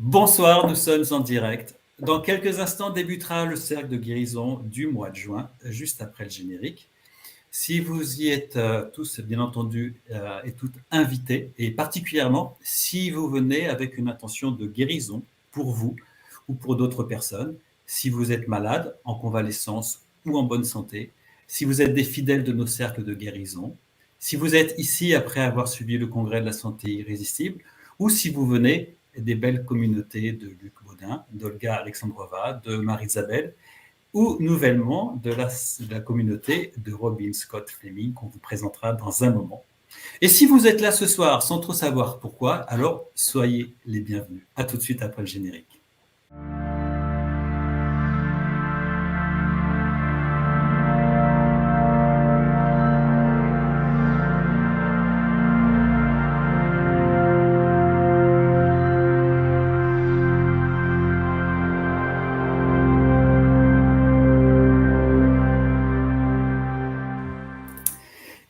Bonsoir, nous sommes en direct. Dans quelques instants débutera le cercle de guérison du mois de juin, juste après le générique. Si vous y êtes tous, bien entendu, et toutes invités, et particulièrement si vous venez avec une intention de guérison pour vous ou pour d'autres personnes, si vous êtes malade, en convalescence ou en bonne santé, si vous êtes des fidèles de nos cercles de guérison, si vous êtes ici après avoir suivi le congrès de la santé irrésistible, ou si vous venez des belles communautés de Luc Baudin, d'Olga Alexandrova, de Marie-Isabelle, ou nouvellement de la communauté de Robin Scott Fleming qu'on vous présentera dans un moment. Et si vous êtes là ce soir sans trop savoir pourquoi, alors soyez les bienvenus. À tout de suite après le générique.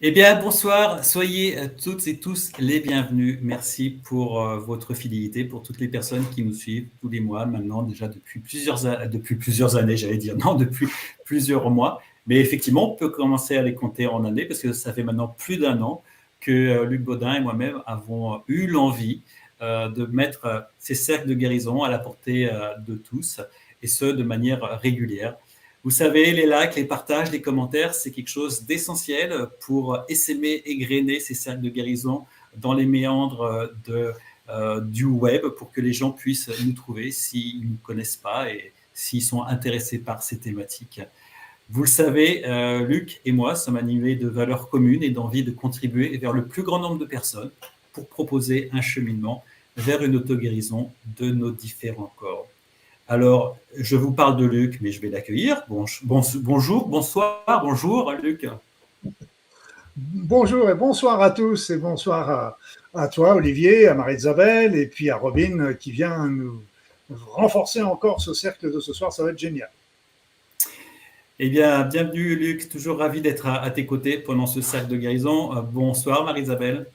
Eh bien, bonsoir, soyez toutes et tous les bienvenus. Merci pour votre fidélité, pour toutes les personnes qui nous suivent tous les mois, maintenant déjà depuis plusieurs années, j'allais dire, non, depuis plusieurs mois. Mais effectivement, on peut commencer à les compter en années parce que ça fait maintenant plus d'un an que Luc Baudin et moi-même avons eu l'envie de mettre ces cercles de guérison à la portée de tous, et ce, de manière régulière. Vous savez, les likes, les partages, les commentaires, c'est quelque chose d'essentiel pour essaimer, égrener ces cercles de guérison dans les méandres du web pour que les gens puissent nous trouver s'ils ne nous connaissent pas et s'ils sont intéressés par ces thématiques. Vous le savez, Luc et moi sommes animés de valeurs communes et d'envie de contribuer vers le plus grand nombre de personnes pour proposer un cheminement vers une auto-guérison de nos différents corps. Alors, je vous parle de Luc, mais je vais l'accueillir. Bonjour, bonsoir, bonjour Luc. Bonjour et bonsoir à tous et bonsoir à toi Olivier, à Marie-Isabelle et puis à Robin qui vient nous renforcer encore ce cercle de ce soir, ça va être génial. Eh bien, bienvenue Luc, toujours ravi d'être à tes côtés pendant ce cercle de guérison. Bonsoir Marie-Isabelle.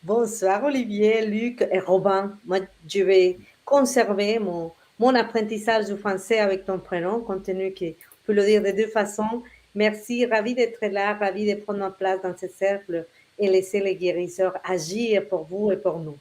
Bonsoir Olivier, Luc et Robin. Moi, je vais conserver mon apprentissage du français avec ton prénom, compte tenu qu'on peut le dire de deux façons. Merci, ravi d'être là, ravi de prendre ma place dans ce cercle et laisser les guérisseurs agir pour vous et pour nous.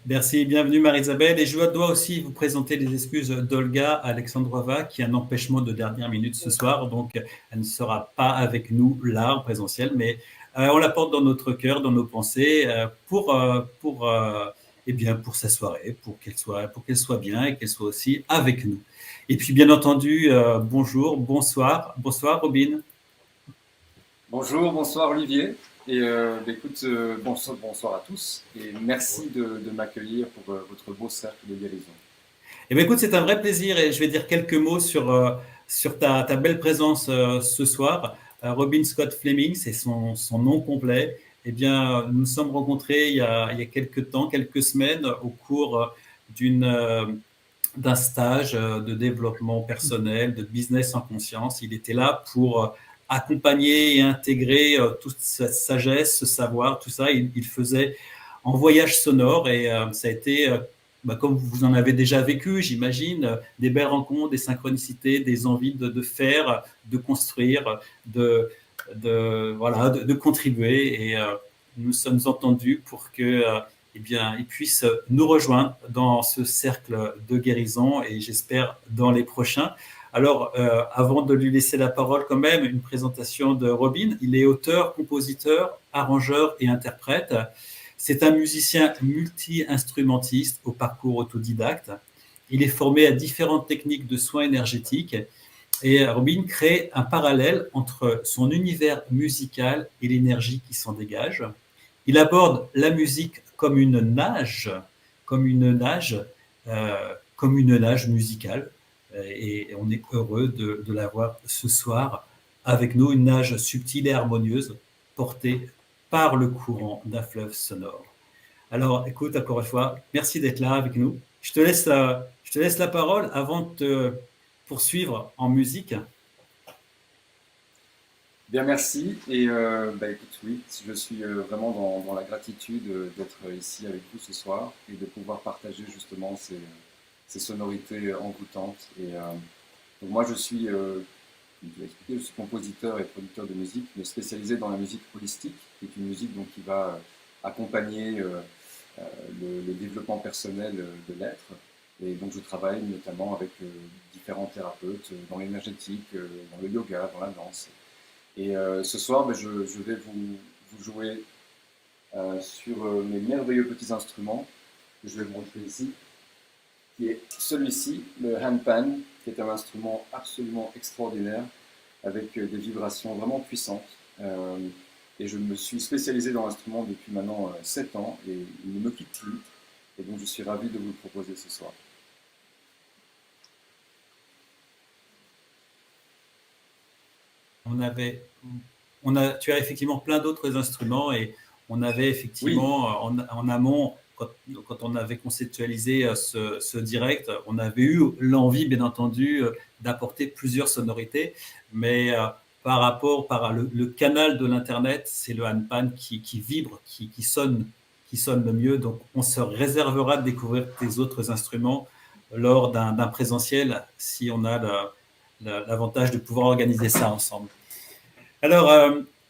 Merci, bienvenue Marie-Isabelle. Et je dois aussi vous présenter les excuses d'Olga Alexandrova qui a un empêchement de dernière minute ce soir, donc elle ne sera pas avec nous là en présentiel, mais on la porte dans notre cœur, dans nos pensées pour sa soirée, pour qu'elle soit bien et qu'elle soit aussi avec nous. Et puis bien entendu, bonsoir Robin. Bonjour, bonsoir Olivier. Et écoute, bonsoir à tous et merci de m'accueillir pour votre beau cercle de guérison. Eh bien, écoute, c'est un vrai plaisir et je vais dire quelques mots sur ta belle présence ce soir. Robin Scott Fleming, c'est son nom complet. Eh bien, nous nous sommes rencontrés il y a quelques semaines au cours d'un stage de développement personnel, de business en conscience. Il était là pour accompagner et intégrer toute cette sagesse, ce savoir, tout ça. Il faisait en voyage sonore et ça a été, comme vous en avez déjà vécu, j'imagine, des belles rencontres, des synchronicités, des envies de faire, de construire, de contribuer. Et nous sommes entendus pour que il puisse nous rejoindre dans ce cercle de guérison et j'espère dans les prochains. Alors, avant de lui laisser la parole, quand même, une présentation de Robin. Il est auteur, compositeur, arrangeur et interprète. C'est un musicien multi-instrumentiste au parcours autodidacte. Il est formé à différentes techniques de soins énergétiques et Robin crée un parallèle entre son univers musical et l'énergie qui s'en dégage. Il aborde la musique comme une nage musicale. Et on est heureux de l'avoir ce soir avec nous, une nage subtile et harmonieuse portée par le courant d'un fleuve sonore. Alors, écoute, encore une fois, merci d'être là avec nous. Je te laisse la parole avant de te poursuivre en musique. Bien, merci. Et écoute, oui, je suis vraiment dans la gratitude d'être ici avec vous ce soir et de pouvoir partager justement ces sonorités envoûtantes. Et donc moi, je suis, comme je l'ai expliqué, je suis compositeur et producteur de musique, mais spécialisé dans la musique holistique, qui est une musique donc, qui va accompagner le développement personnel de l'être. Et donc, je travaille notamment avec différents thérapeutes dans l'énergétique, dans le yoga, dans la danse. Et ce soir, je vais vous jouer sur mes merveilleux petits instruments que je vais vous montrer ici, qui est celui-ci, le handpan, qui est un instrument absolument extraordinaire, avec des vibrations vraiment puissantes. Et je me suis spécialisé dans l'instrument depuis maintenant 7 ans, et il ne me quitte plus. Et donc je suis ravi de vous le proposer ce soir. Tu as effectivement plein d'autres instruments et on avait effectivement en amont, quand on avait conceptualisé ce direct, on avait eu l'envie, bien entendu, d'apporter plusieurs sonorités, mais par le canal de l'Internet, c'est le handpan qui vibre, qui sonne le mieux. Donc, on se réservera de découvrir tes autres instruments lors d'un présentiel si on a l'avantage de pouvoir organiser ça ensemble. Alors,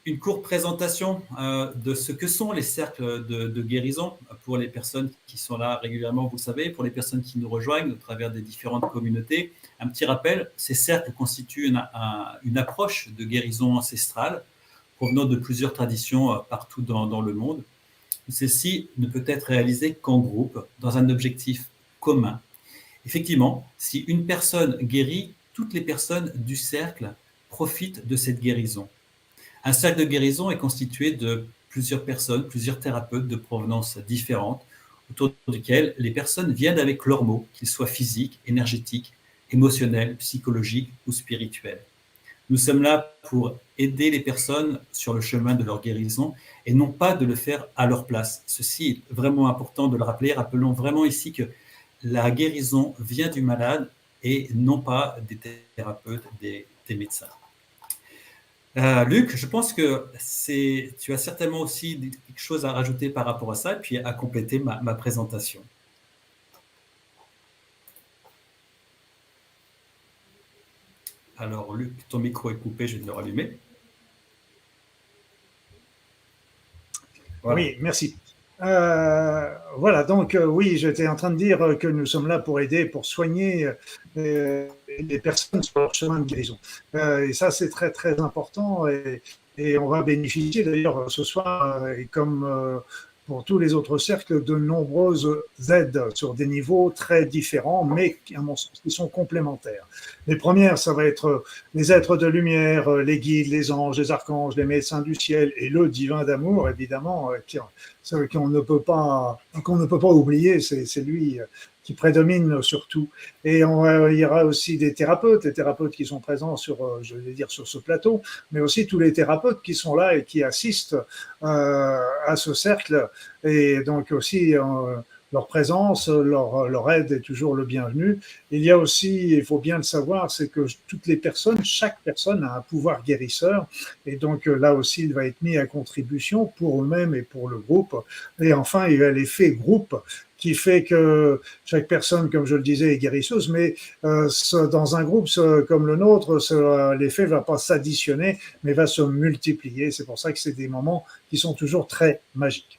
une courte présentation de ce que sont les cercles de guérison pour les personnes qui sont là régulièrement, vous le savez, pour les personnes qui nous rejoignent au travers des différentes communautés. Un petit rappel, ces cercles constituent une approche de guérison ancestrale provenant de plusieurs traditions partout dans le monde. Celle-ci ne peut être réalisée qu'en groupe, dans un objectif commun. Effectivement, si une personne guérit, toutes les personnes du cercle profitent de cette guérison. Un cercle de guérison est constitué de plusieurs personnes, plusieurs thérapeutes de provenance différentes, autour duquel les personnes viennent avec leurs mots, qu'ils soient physiques, énergétiques, émotionnels, psychologiques ou spirituels. Nous sommes là pour aider les personnes sur le chemin de leur guérison et non pas de le faire à leur place. Ceci est vraiment important de le rappeler. Rappelons vraiment ici que la guérison vient du malade et non pas des thérapeutes, des médecins. Luc, je pense que tu as certainement aussi quelque chose à rajouter par rapport à ça, puis à compléter ma présentation. Alors, Luc, ton micro est coupé, je vais le rallumer. Voilà. Oui, merci. Voilà, donc oui, j'étais en train de dire que nous sommes là pour aider, pour soigner les personnes sur leur chemin de guérison. Et ça, c'est très, très important. Et on va bénéficier d'ailleurs ce soir, et comme pour tous les autres cercles, de nombreuses aides sur des niveaux très différents, mais à mon sens, qui sont complémentaires. Les premières, ça va être les êtres de lumière, les guides, les anges, les archanges, les médecins du ciel et le divin d'amour, évidemment, qu'on ne peut pas oublier, c'est lui qui prédomine surtout. Et il y aura aussi des thérapeutes, les thérapeutes qui sont présents sur ce plateau, mais aussi tous les thérapeutes qui sont là et qui assistent à ce cercle. Et donc aussi leur présence, leur aide est toujours le bienvenu. Il y a aussi, il faut bien le savoir, c'est que toutes les personnes, chaque personne a un pouvoir guérisseur, et donc là aussi il va être mis à contribution pour eux-mêmes et pour le groupe. Et enfin, il y a l'effet groupe qui fait que chaque personne, comme je le disais, est guérisseuse, mais dans un groupe comme le nôtre, l'effet ne va pas s'additionner, mais va se multiplier. C'est pour ça que c'est des moments qui sont toujours très magiques.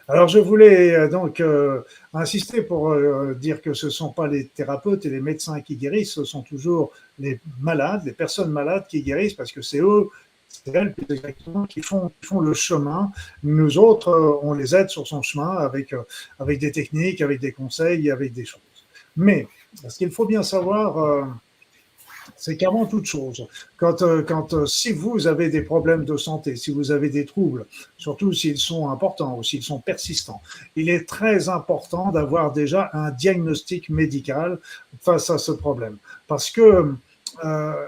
Alors, je voulais donc insister pour dire que ce ne sont pas les thérapeutes et les médecins qui guérissent, ce sont toujours les malades, les personnes malades qui guérissent, parce que c'est eux, c'est elles plus exactement, qui font le chemin. Nous autres, on les aide sur son chemin avec des techniques, avec des conseils, avec des choses. Mais ce qu'il faut bien savoir, c'est qu'avant toute chose, si vous avez des problèmes de santé, si vous avez des troubles, surtout s'ils sont importants ou s'ils sont persistants, il est très important d'avoir déjà un diagnostic médical face à ce problème. Parce que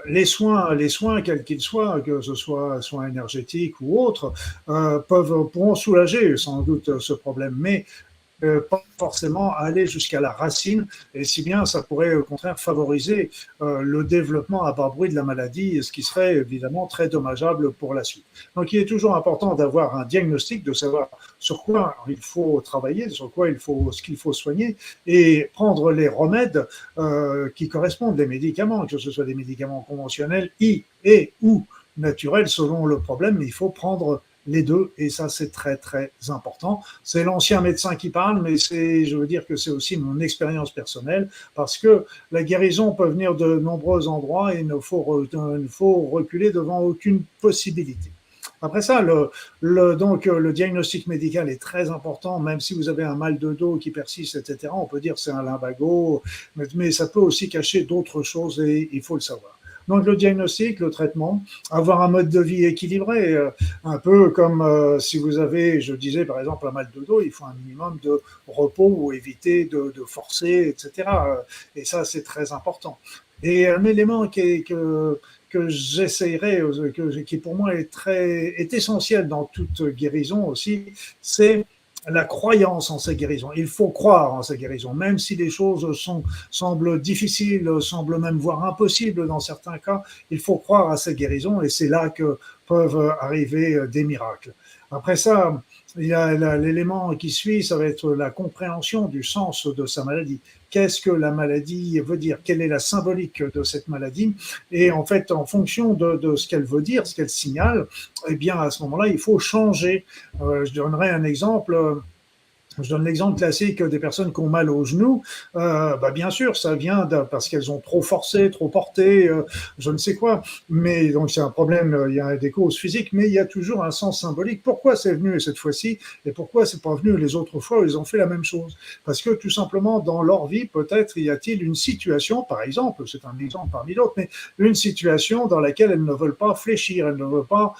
les soins, quels qu'ils soient, que ce soit soins énergétiques ou autres, pourront soulager sans doute ce problème. Mais pas forcément aller jusqu'à la racine, et si bien ça pourrait au contraire favoriser le développement à bas bruit de la maladie, ce qui serait évidemment très dommageable pour la suite. Donc il est toujours important d'avoir un diagnostic, de savoir sur quoi il faut travailler, sur quoi ce qu'il faut soigner, et prendre les remèdes qui correspondent, les médicaments, que ce soit des médicaments conventionnels et ou naturels selon le problème, mais il faut prendre les deux, et ça c'est très très important. C'est l'ancien médecin qui parle, mais je veux dire que c'est aussi mon expérience personnelle, parce que la guérison peut venir de nombreux endroits et il ne faut reculer devant aucune possibilité. Après ça, donc, le diagnostic médical est très important, même si vous avez un mal de dos qui persiste, etc. On peut dire que c'est un lumbago, mais ça peut aussi cacher d'autres choses et il faut le savoir. Donc le diagnostic, le traitement, avoir un mode de vie équilibré, un peu comme si vous avez, je disais par exemple, un mal de dos, il faut un minimum de repos ou éviter de forcer, etc. Et ça, c'est très important. Et un élément que j'essayerais, qui pour moi est essentiel dans toute guérison aussi, c'est la croyance en ces guérisons. Il faut croire en ces guérisons, même si les choses semblent difficiles, semblent même voire impossibles dans certains cas. Il faut croire à ces guérisons et c'est là que peuvent arriver des miracles. Après ça, il y a l'élément qui suit, ça va être la compréhension du sens de sa maladie. Qu'est-ce que la maladie veut dire? Quelle est la symbolique de cette maladie? Et en fait, en fonction de ce qu'elle veut dire, ce qu'elle signale, eh bien, à ce moment-là, il faut changer. Je donnerai un exemple. Je donne l'exemple classique des personnes qui ont mal au genou. Bien sûr, ça vient parce qu'elles ont trop forcé, trop porté, je ne sais quoi. Mais donc c'est un problème. Il y a des causes physiques, mais il y a toujours un sens symbolique. Pourquoi c'est venu cette fois-ci et pourquoi c'est pas venu les autres fois où ils ont fait la même chose? Parce que tout simplement dans leur vie, peut-être y a-t-il une situation, par exemple, c'est un exemple parmi d'autres, mais une situation dans laquelle elles ne veulent pas fléchir, elles ne veulent pas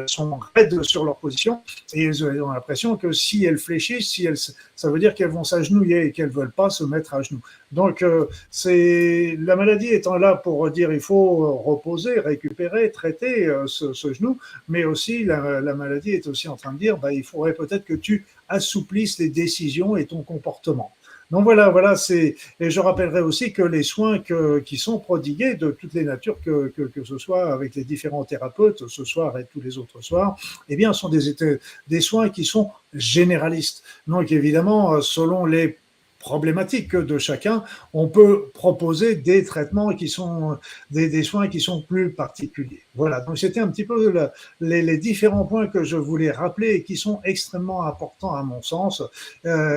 sont raides sur leur position et elles ont l'impression que si elles fléchissent, ça veut dire qu'elles vont s'agenouiller et qu'elles ne veulent pas se mettre à genoux. Donc, la maladie étant là pour dire il faut reposer, récupérer, traiter ce genou, mais aussi la maladie est aussi en train de dire il faudrait peut-être que tu assouplisses les décisions et ton comportement. Donc voilà, et je rappellerai aussi que les soins qui sont prodigués de toutes les natures, que ce soit avec les différents thérapeutes ce soir et tous les autres soirs, eh bien, sont des soins qui sont généralistes. Donc évidemment, selon les problématiques de chacun, on peut proposer des traitements qui sont des soins qui sont plus particuliers. Voilà, donc c'était un petit peu les différents points que je voulais rappeler et qui sont extrêmement importants à mon sens.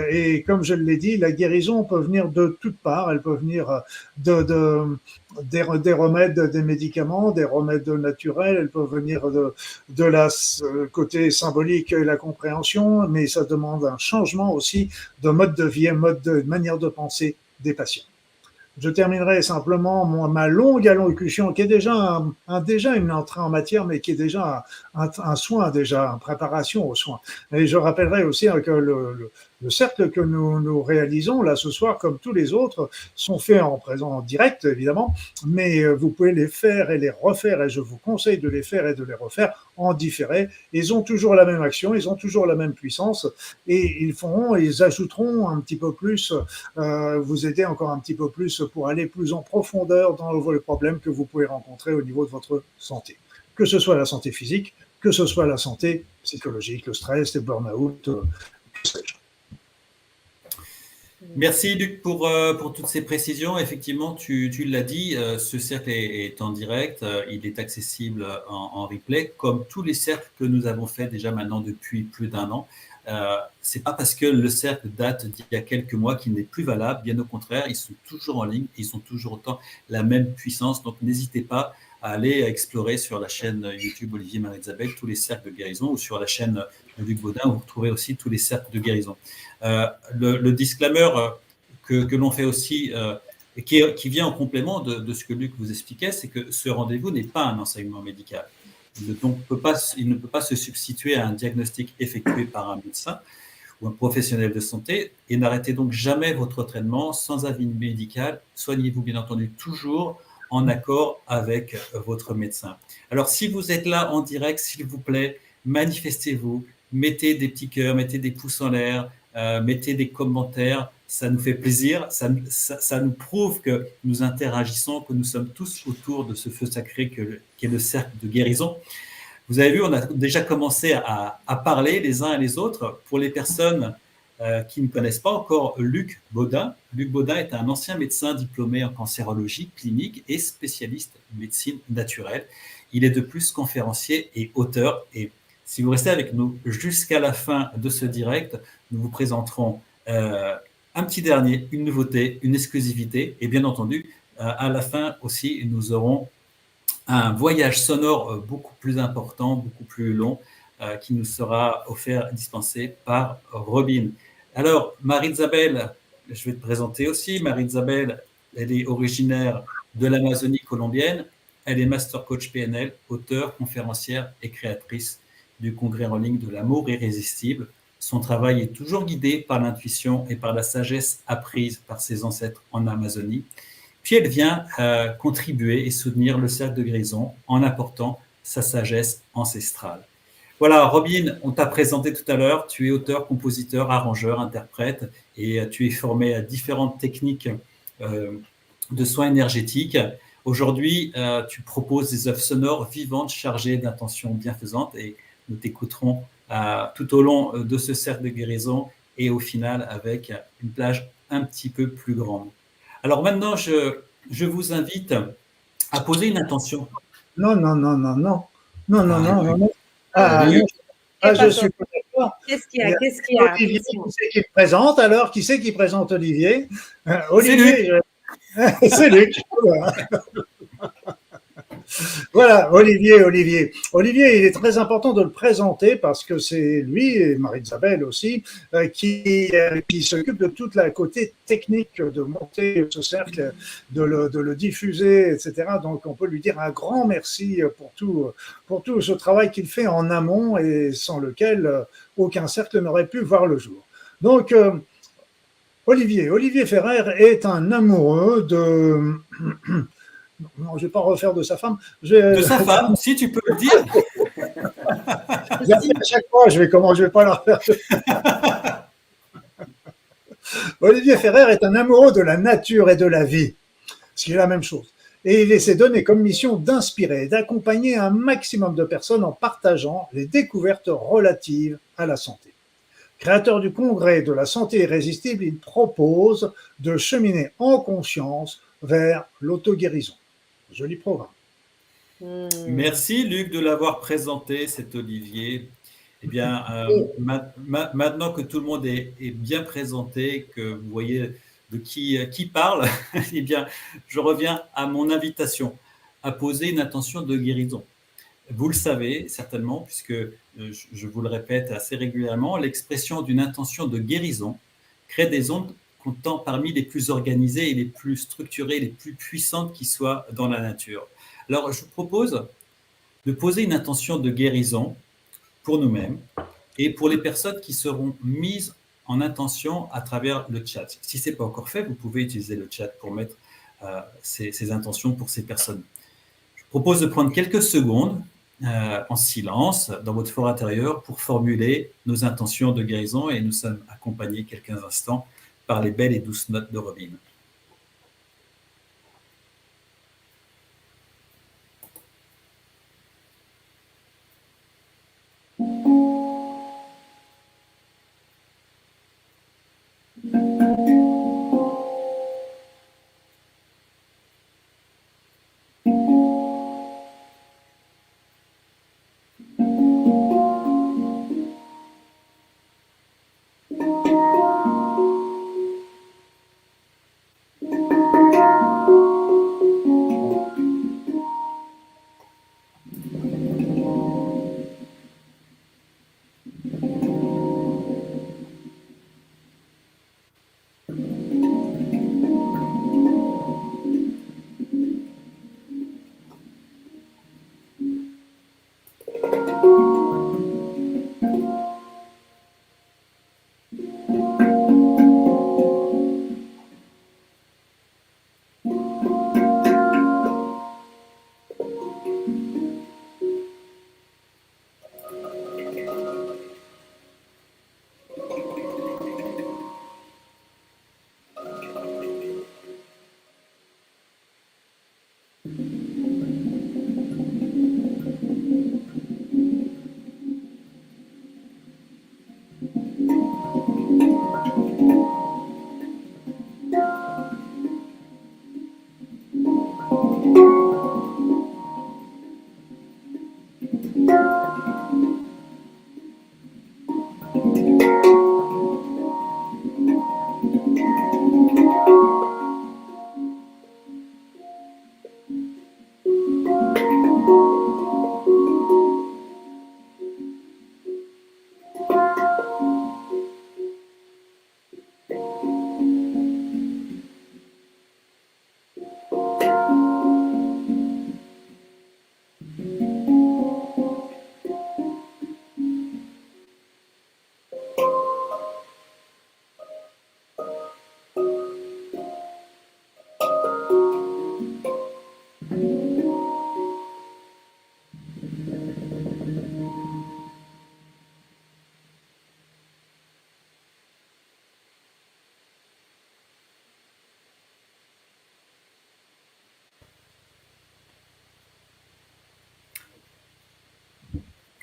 Et comme je l'ai dit, la guérison peut venir de toutes parts, elle peut venir des remèdes, des médicaments, des remèdes naturels, elle peut venir de la côté symbolique et la compréhension, mais ça demande un changement aussi de mode de vie, de manière de penser des patients. Je terminerai simplement ma longue allocution, qui est déjà déjà une entrée en matière, mais qui est déjà un soin, déjà une préparation aux soins. Et je rappellerai aussi que le cercle que nous réalisons là ce soir, comme tous les autres, sont faits en direct, évidemment, mais vous pouvez les faire et les refaire, et je vous conseille de les faire et de les refaire en différé. Ils ont toujours la même action, ils ont toujours la même puissance, et ils ajouteront un petit peu plus, vous aider encore un petit peu plus pour aller plus en profondeur dans les problèmes que vous pouvez rencontrer au niveau de votre santé. Que ce soit la santé physique, que ce soit la santé psychologique, le stress, les burn-out, que sais-je. Merci Luc pour toutes ces précisions. Effectivement, tu l'as dit, ce cercle est en direct, il est accessible en replay, comme tous les cercles que nous avons faits déjà maintenant depuis plus d'un an. C'est pas parce que le cercle date d'il y a quelques mois qu'il n'est plus valable, bien au contraire, ils sont toujours en ligne, ils ont toujours autant la même puissance, donc n'hésitez pas à aller explorer sur la chaîne YouTube Olivier Marie-Isabelle tous les cercles de guérison ou sur la chaîne de Luc Baudin où vous trouverez aussi tous les cercles de guérison. Le disclaimer que l'on fait aussi et qui vient en complément de ce que Luc vous expliquait, c'est que ce rendez-vous n'est pas un enseignement médical. Il ne peut pas se substituer à un diagnostic effectué par un médecin ou un professionnel de santé, et n'arrêtez donc jamais votre traitement sans avis médical. Soignez-vous bien entendu toujours en accord avec votre médecin. Alors si vous êtes là en direct, s'il vous plaît, manifestez-vous, mettez des petits cœurs, mettez des pouces en l'air, mettez des commentaires, ça nous fait plaisir, ça nous prouve que nous interagissons, que nous sommes tous autour de ce feu sacré qui est le cercle de guérison. Vous avez vu, on a déjà commencé à parler les uns et les autres. Pour les personnes qui ne connaissent pas encore Luc Baudin est un ancien médecin diplômé en cancérologie clinique et spécialiste en médecine naturelle. Il est de plus conférencier et auteur. Et si vous restez avec nous jusqu'à la fin de ce direct, nous vous présenterons un petit dernier, une nouveauté, une exclusivité. Et bien entendu, à la fin aussi, nous aurons un voyage sonore beaucoup plus important, beaucoup plus long, qui nous sera offert, dispensé par Robin. Alors, Marie-Isabelle, je vais te présenter aussi. Marie-Isabelle, elle est originaire de l'Amazonie colombienne. Elle est master coach PNL, auteure, conférencière et créatrice du congrès en ligne de l'amour irrésistible. Son travail est toujours guidé par l'intuition et par la sagesse apprise par ses ancêtres en Amazonie. Puis elle vient contribuer et soutenir le cercle de guérison en apportant sa sagesse ancestrale. Voilà, Robin, on t'a présenté tout à l'heure, tu es auteur, compositeur, arrangeur, interprète et tu es formé à différentes techniques de soins énergétiques. Aujourd'hui, tu proposes des œuvres sonores vivantes chargées d'intentions bienfaisantes et nous t'écouterons tout au long de ce cercle de guérison et au final avec une plage un petit peu plus grande. Alors maintenant, je vous invite à poser une intention. Non. Je suis pas d'accord. Qu'est-ce qu'il y a Olivier, qui c'est qui te présente alors? Qui c'est qui présente Olivier? Olivier, c'est Luc. Voilà, Olivier. Olivier, il est très important de le présenter parce que c'est lui, et Marie-Isabelle aussi, qui s'occupe de toute la côté technique de monter ce cercle, de le diffuser, etc. Donc, on peut lui dire un grand merci pour tout ce travail qu'il fait en amont et sans lequel aucun cercle n'aurait pu voir le jour. Donc, Olivier Ferrer est un amoureux de... Non, je ne vais pas refaire de sa femme. De sa femme, si tu peux le dire. À chaque fois, je vais pas la refaire. Olivier Ferrer est un amoureux de la nature et de la vie, ce qui est la même chose. Et il s'est donné comme mission d'inspirer et d'accompagner un maximum de personnes en partageant les découvertes relatives à la santé. Créateur du congrès de la santé irrésistible, il propose de cheminer en conscience vers l'auto-guérison. Joli programme. Merci Luc de l'avoir présenté, cet Olivier. Eh bien, maintenant que tout le monde est bien présenté, que vous voyez de qui parle, eh bien, je reviens à mon invitation à poser une intention de guérison. Vous le savez certainement, puisque je vous le répète assez régulièrement, l'expression d'une intention de guérison crée des ondes comptant parmi les plus organisées et les plus structurées, les plus puissantes qui soient dans la nature. Alors, je vous propose de poser une intention de guérison pour nous-mêmes et pour les personnes qui seront mises en intention à travers le chat. Si ce n'est pas encore fait, vous pouvez utiliser le chat pour mettre ces intentions pour ces personnes. Je vous propose de prendre quelques secondes en silence dans votre fort intérieur pour formuler nos intentions de guérison et nous sommes accompagnés quelques instants par les belles et douces notes de Robin.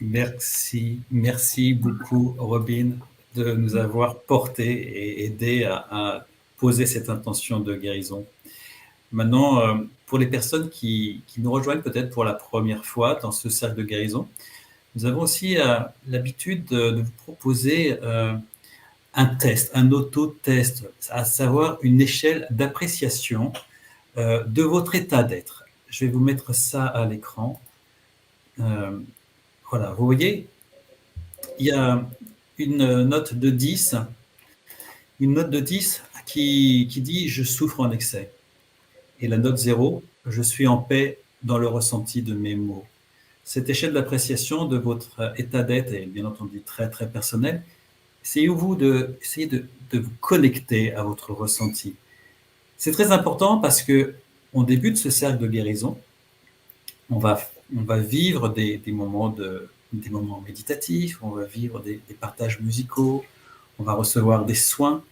Merci beaucoup, Robin, de nous avoir porté et aidé à poser cette intention de guérison. Maintenant, pour les personnes qui nous rejoignent peut-être pour la première fois dans ce cercle de guérison, nous avons aussi l'habitude de vous proposer un test, un auto-test, à savoir une échelle d'appréciation de votre état d'être. Je vais vous mettre ça à l'écran. Voilà, vous voyez, il y a une note de 10, qui dit « je souffre en excès ». Et la note 0, « je suis en paix dans le ressenti de mes mots ». Cette échelle d'appréciation de votre état d'être est bien entendu très très personnelle. Essayez-vous de vous connecter à votre ressenti. C'est très important parce que on débute ce cercle de guérison. On va vivre des moments méditatifs, on va vivre des partages musicaux, on va recevoir des soins.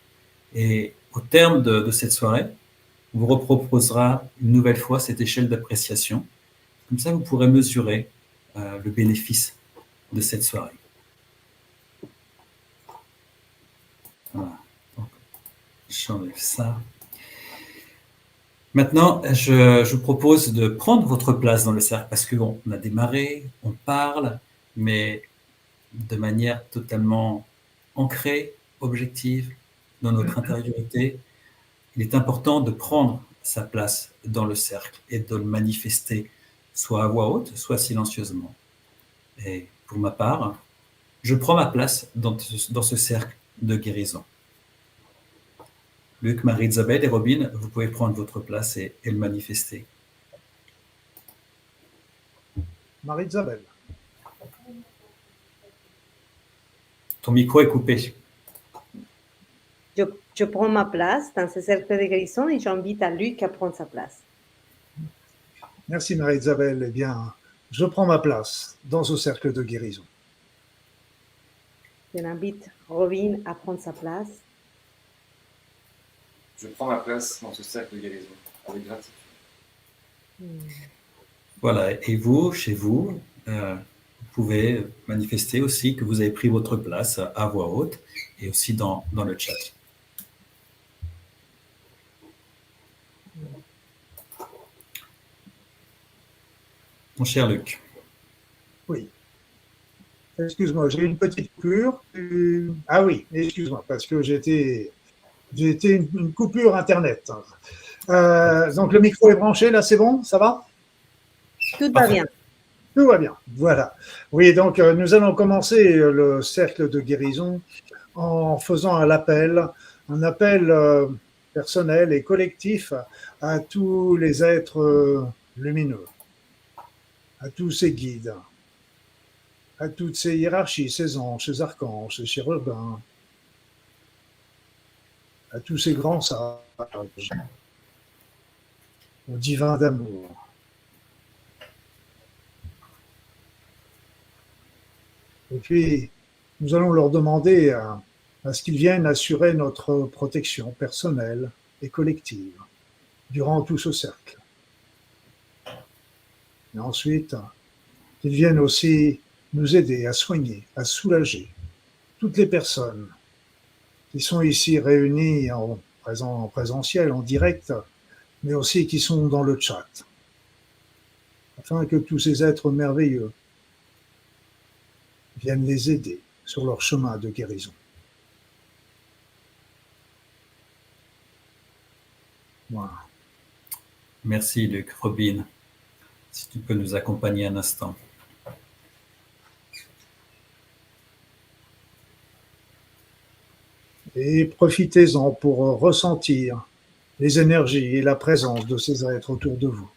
Et au terme de cette soirée, on vous reproposera une nouvelle fois cette échelle d'appréciation. Comme ça, vous pourrez mesurer le bénéfice de cette soirée. Voilà. Donc, j'enlève ça. Maintenant, je vous propose de prendre votre place dans le cercle parce qu'on a démarré, on parle, mais de manière totalement ancrée, objective, dans notre intériorité. Il est important de prendre sa place dans le cercle et de le manifester, soit à voix haute, soit silencieusement. Et pour ma part, je prends ma place dans ce cercle de guérison. Luc, Marie-Isabelle et Robin, vous pouvez prendre votre place et le manifester. Marie-Isabelle. Ton micro est coupé. Je prends ma place dans ce cercle de guérison et j'invite à Luc à prendre sa place. Merci Marie-Isabelle. Eh bien, je prends ma place dans ce cercle de guérison. J'invite Robin à prendre sa place. Je prends ma place dans ce cercle de guérison, avec gratitude. Voilà, et vous, chez vous, vous pouvez manifester aussi que vous avez pris votre place à voix haute et aussi dans le chat. Mon cher Luc. Oui. Excuse-moi, j'ai une petite coupure. Ah oui, excuse-moi, parce que j'ai été une coupure Internet. Donc le micro est branché, là c'est bon, ça va? Tout va bien. Tout va bien, voilà. Oui, donc nous allons commencer le cercle de guérison en faisant un appel personnel et collectif à tous les êtres lumineux, à tous ces guides, à toutes ces hiérarchies, ces anges, ces archanges, ces chérubins, à tous ces grands sages, au divin d'amour. Et puis, nous allons leur demander à ce qu'ils viennent assurer notre protection personnelle et collective durant tout ce cercle. Et ensuite, qu'ils viennent aussi nous aider à soigner, à soulager toutes les personnes qui sont ici réunies en présentiel, en direct, mais aussi qui sont dans le chat, afin que tous ces êtres merveilleux viennent les aider sur leur chemin de guérison. Voilà. Merci Luc. Robin, si tu peux nous accompagner un instant. Et profitez-en pour ressentir les énergies et la présence de ces êtres autour de vous.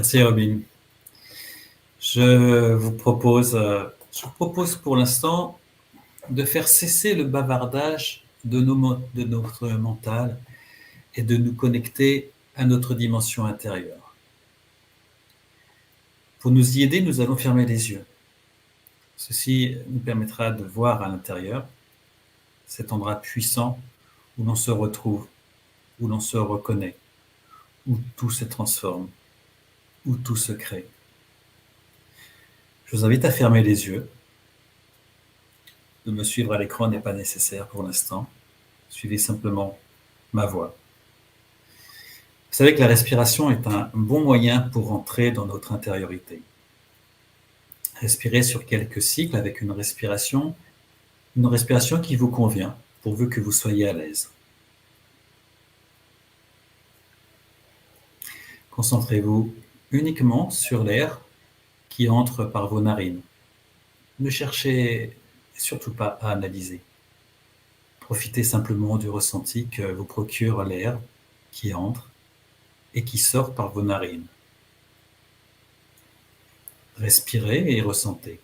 Merci Robin. Je vous propose pour l'instant de faire cesser le bavardage de notre mental et de nous connecter à notre dimension intérieure. Pour nous y aider, nous allons fermer les yeux. Ceci nous permettra de voir à l'intérieur cet endroit puissant où l'on se retrouve, où l'on se reconnaît, où tout se transforme, où tout se crée. Je vous invite à fermer les yeux. De me suivre à l'écran n'est pas nécessaire pour l'instant. Suivez simplement ma voix. Vous savez que la respiration est un bon moyen pour entrer dans notre intériorité. Respirez sur quelques cycles avec une respiration qui vous convient, pourvu que vous soyez à l'aise. Concentrez-vous uniquement sur l'air qui entre par vos narines. Ne cherchez surtout pas à analyser. Profitez simplement du ressenti que vous procure l'air qui entre et qui sort par vos narines. Respirez et ressentez.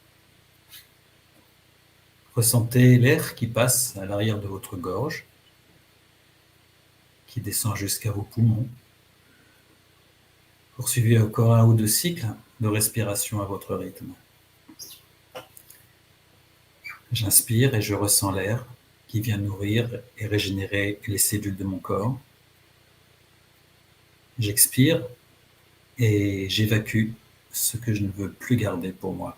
Ressentez l'air qui passe à l'arrière de votre gorge, qui descend jusqu'à vos poumons. Poursuivez encore 1 ou 2 cycles de respiration à votre rythme. J'inspire et je ressens l'air qui vient nourrir et régénérer les cellules de mon corps. J'expire et j'évacue ce que je ne veux plus garder pour moi.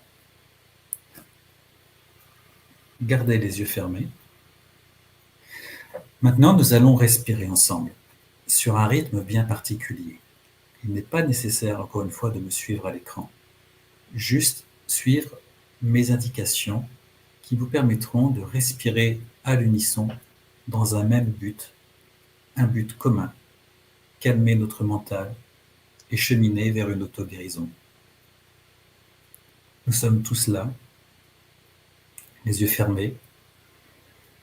Gardez les yeux fermés. Maintenant, nous allons respirer ensemble, sur un rythme bien particulier. Il n'est pas nécessaire, encore une fois, de me suivre à l'écran. Juste suivre mes indications qui vous permettront de respirer à l'unisson dans un même but, un but commun, calmer notre mental et cheminer vers une auto-guérison. Nous sommes tous là, les yeux fermés,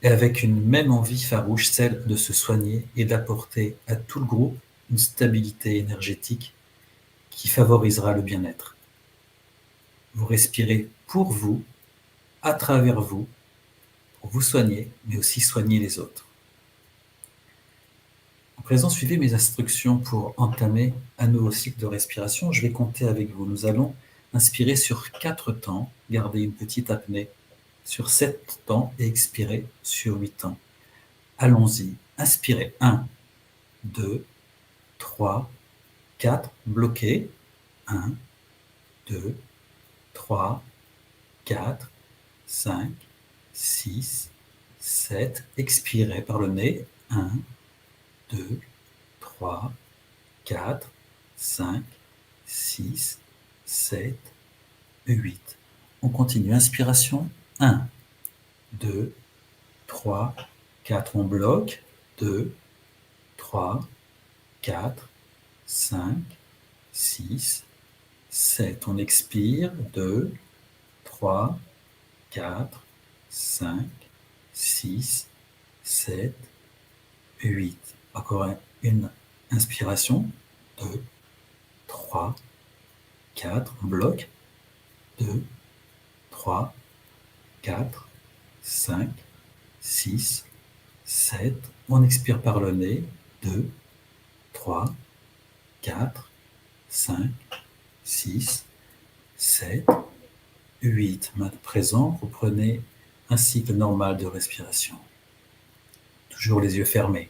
et avec une même envie farouche, celle de se soigner et d'apporter à tout le groupe une stabilité énergétique qui favorisera le bien-être. Vous respirez pour vous, à travers vous, pour vous soigner, mais aussi soigner les autres. À présent, suivez mes instructions pour entamer un nouveau cycle de respiration. Je vais compter avec vous. Nous allons inspirer sur 4 temps, garder une petite apnée sur 7 temps et expirer sur 8 temps. Allons-y. Inspirez. 1, 2, 3, 4. Bloquez. 1, 2, 3, 4, 5, 6, 7. Expirez par le nez. 1, 2, 3, 4, 5, 6, 7, 8. On continue. Inspiration. 1, 2, 3, 4. On bloque. 2, 3, 4, 5, 6, 7. On expire. 2, 3, 4, 5, 6, 7, 8. Encore une inspiration. 2, 3, 4. On bloque. 2, 3, 4, 5, 6, 7. On expire par le nez. 2, 3, 4, 5, 6, 7, 8. Maintenant présent, vous prenez un cycle normal de respiration. Toujours les yeux fermés.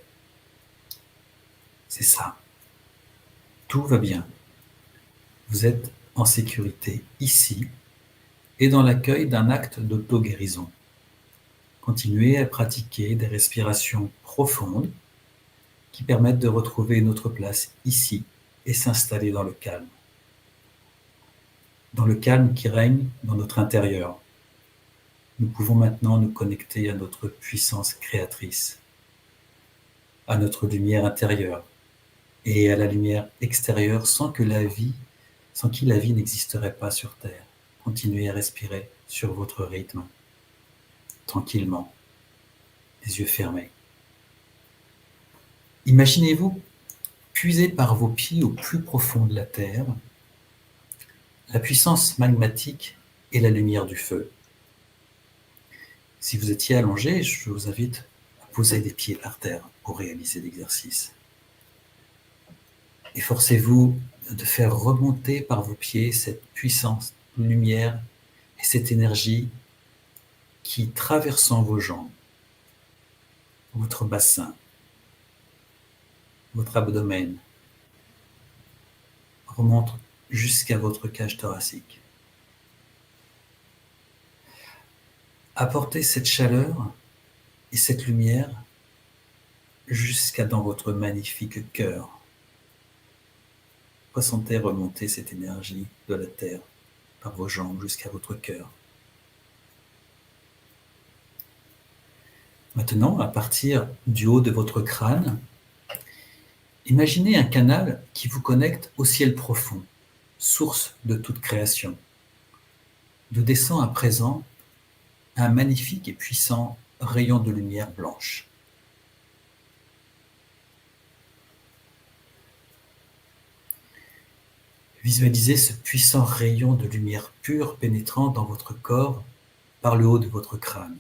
C'est ça. Tout va bien. Vous êtes en sécurité ici et dans l'accueil d'un acte d'auto-guérison. Continuez à pratiquer des respirations profondes qui permettent de retrouver notre place ici et s'installer dans le calme. Dans le calme qui règne dans notre intérieur. Nous pouvons maintenant nous connecter à notre puissance créatrice, à notre lumière intérieure et à la lumière extérieure sans qui la vie n'existerait pas sur Terre. Continuez à respirer sur votre rythme, tranquillement, les yeux fermés. Imaginez-vous puiser par vos pieds au plus profond de la terre la puissance magmatique et la lumière du feu. Si vous étiez allongé, je vous invite à poser des pieds par terre pour réaliser l'exercice. Efforcez-vous de faire remonter par vos pieds cette puissance, lumière et cette énergie qui, traversant vos jambes, votre bassin, votre abdomen, remonte jusqu'à votre cage thoracique. Apportez cette chaleur et cette lumière jusqu'à dans votre magnifique cœur. Ressentez remonter cette énergie de la terre par vos jambes jusqu'à votre cœur. Maintenant, à partir du haut de votre crâne, imaginez un canal qui vous connecte au ciel profond, source de toute création. D'où descend à présent un magnifique et puissant rayon de lumière blanche. Visualisez ce puissant rayon de lumière pure pénétrant dans votre corps par le haut de votre crâne.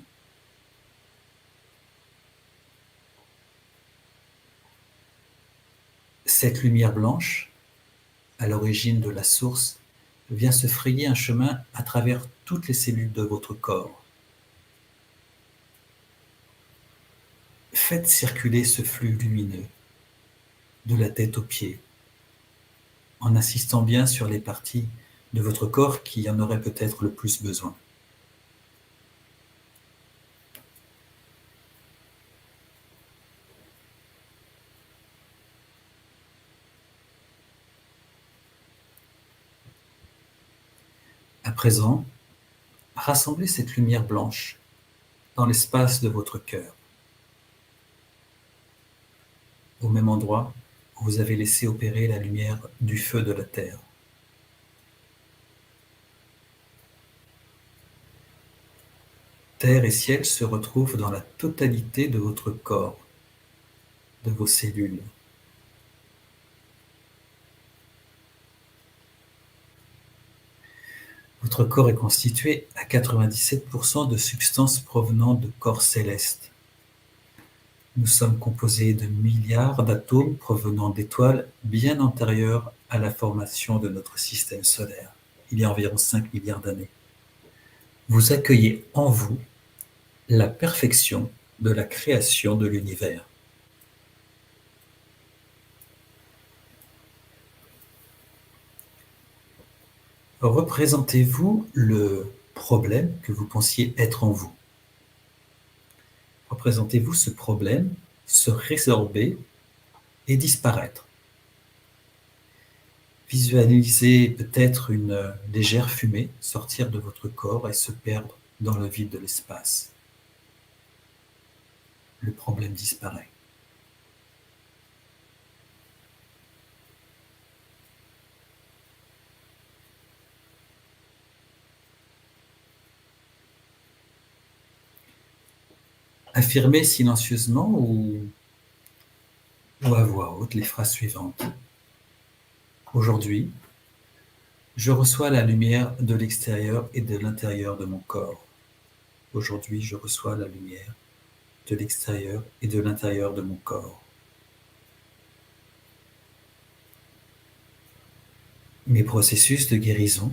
Cette lumière blanche, à l'origine de la source, vient se frayer un chemin à travers toutes les cellules de votre corps. Faites circuler ce flux lumineux de la tête aux pieds, en insistant bien sur les parties de votre corps qui en auraient peut-être le plus besoin. À présent, rassemblez cette lumière blanche dans l'espace de votre cœur, au même endroit où vous avez laissé opérer la lumière du feu de la terre. Terre et ciel se retrouvent dans la totalité de votre corps, de vos cellules. Votre corps est constitué à 97% de substances provenant de corps célestes. Nous sommes composés de milliards d'atomes provenant d'étoiles bien antérieures à la formation de notre système solaire, il y a environ 5 milliards d'années. Vous accueillez en vous la perfection de la création de l'univers. Représentez-vous le problème que vous pensiez être en vous. Représentez-vous ce problème se résorber et disparaître. Visualisez peut-être une légère fumée sortir de votre corps et se perdre dans le vide de l'espace. Le problème disparaît. Affirmez silencieusement ou à voix haute les phrases suivantes. Aujourd'hui, je reçois la lumière de l'extérieur et de l'intérieur de mon corps. Aujourd'hui, je reçois la lumière de l'extérieur et de l'intérieur de mon corps. Mes processus de guérison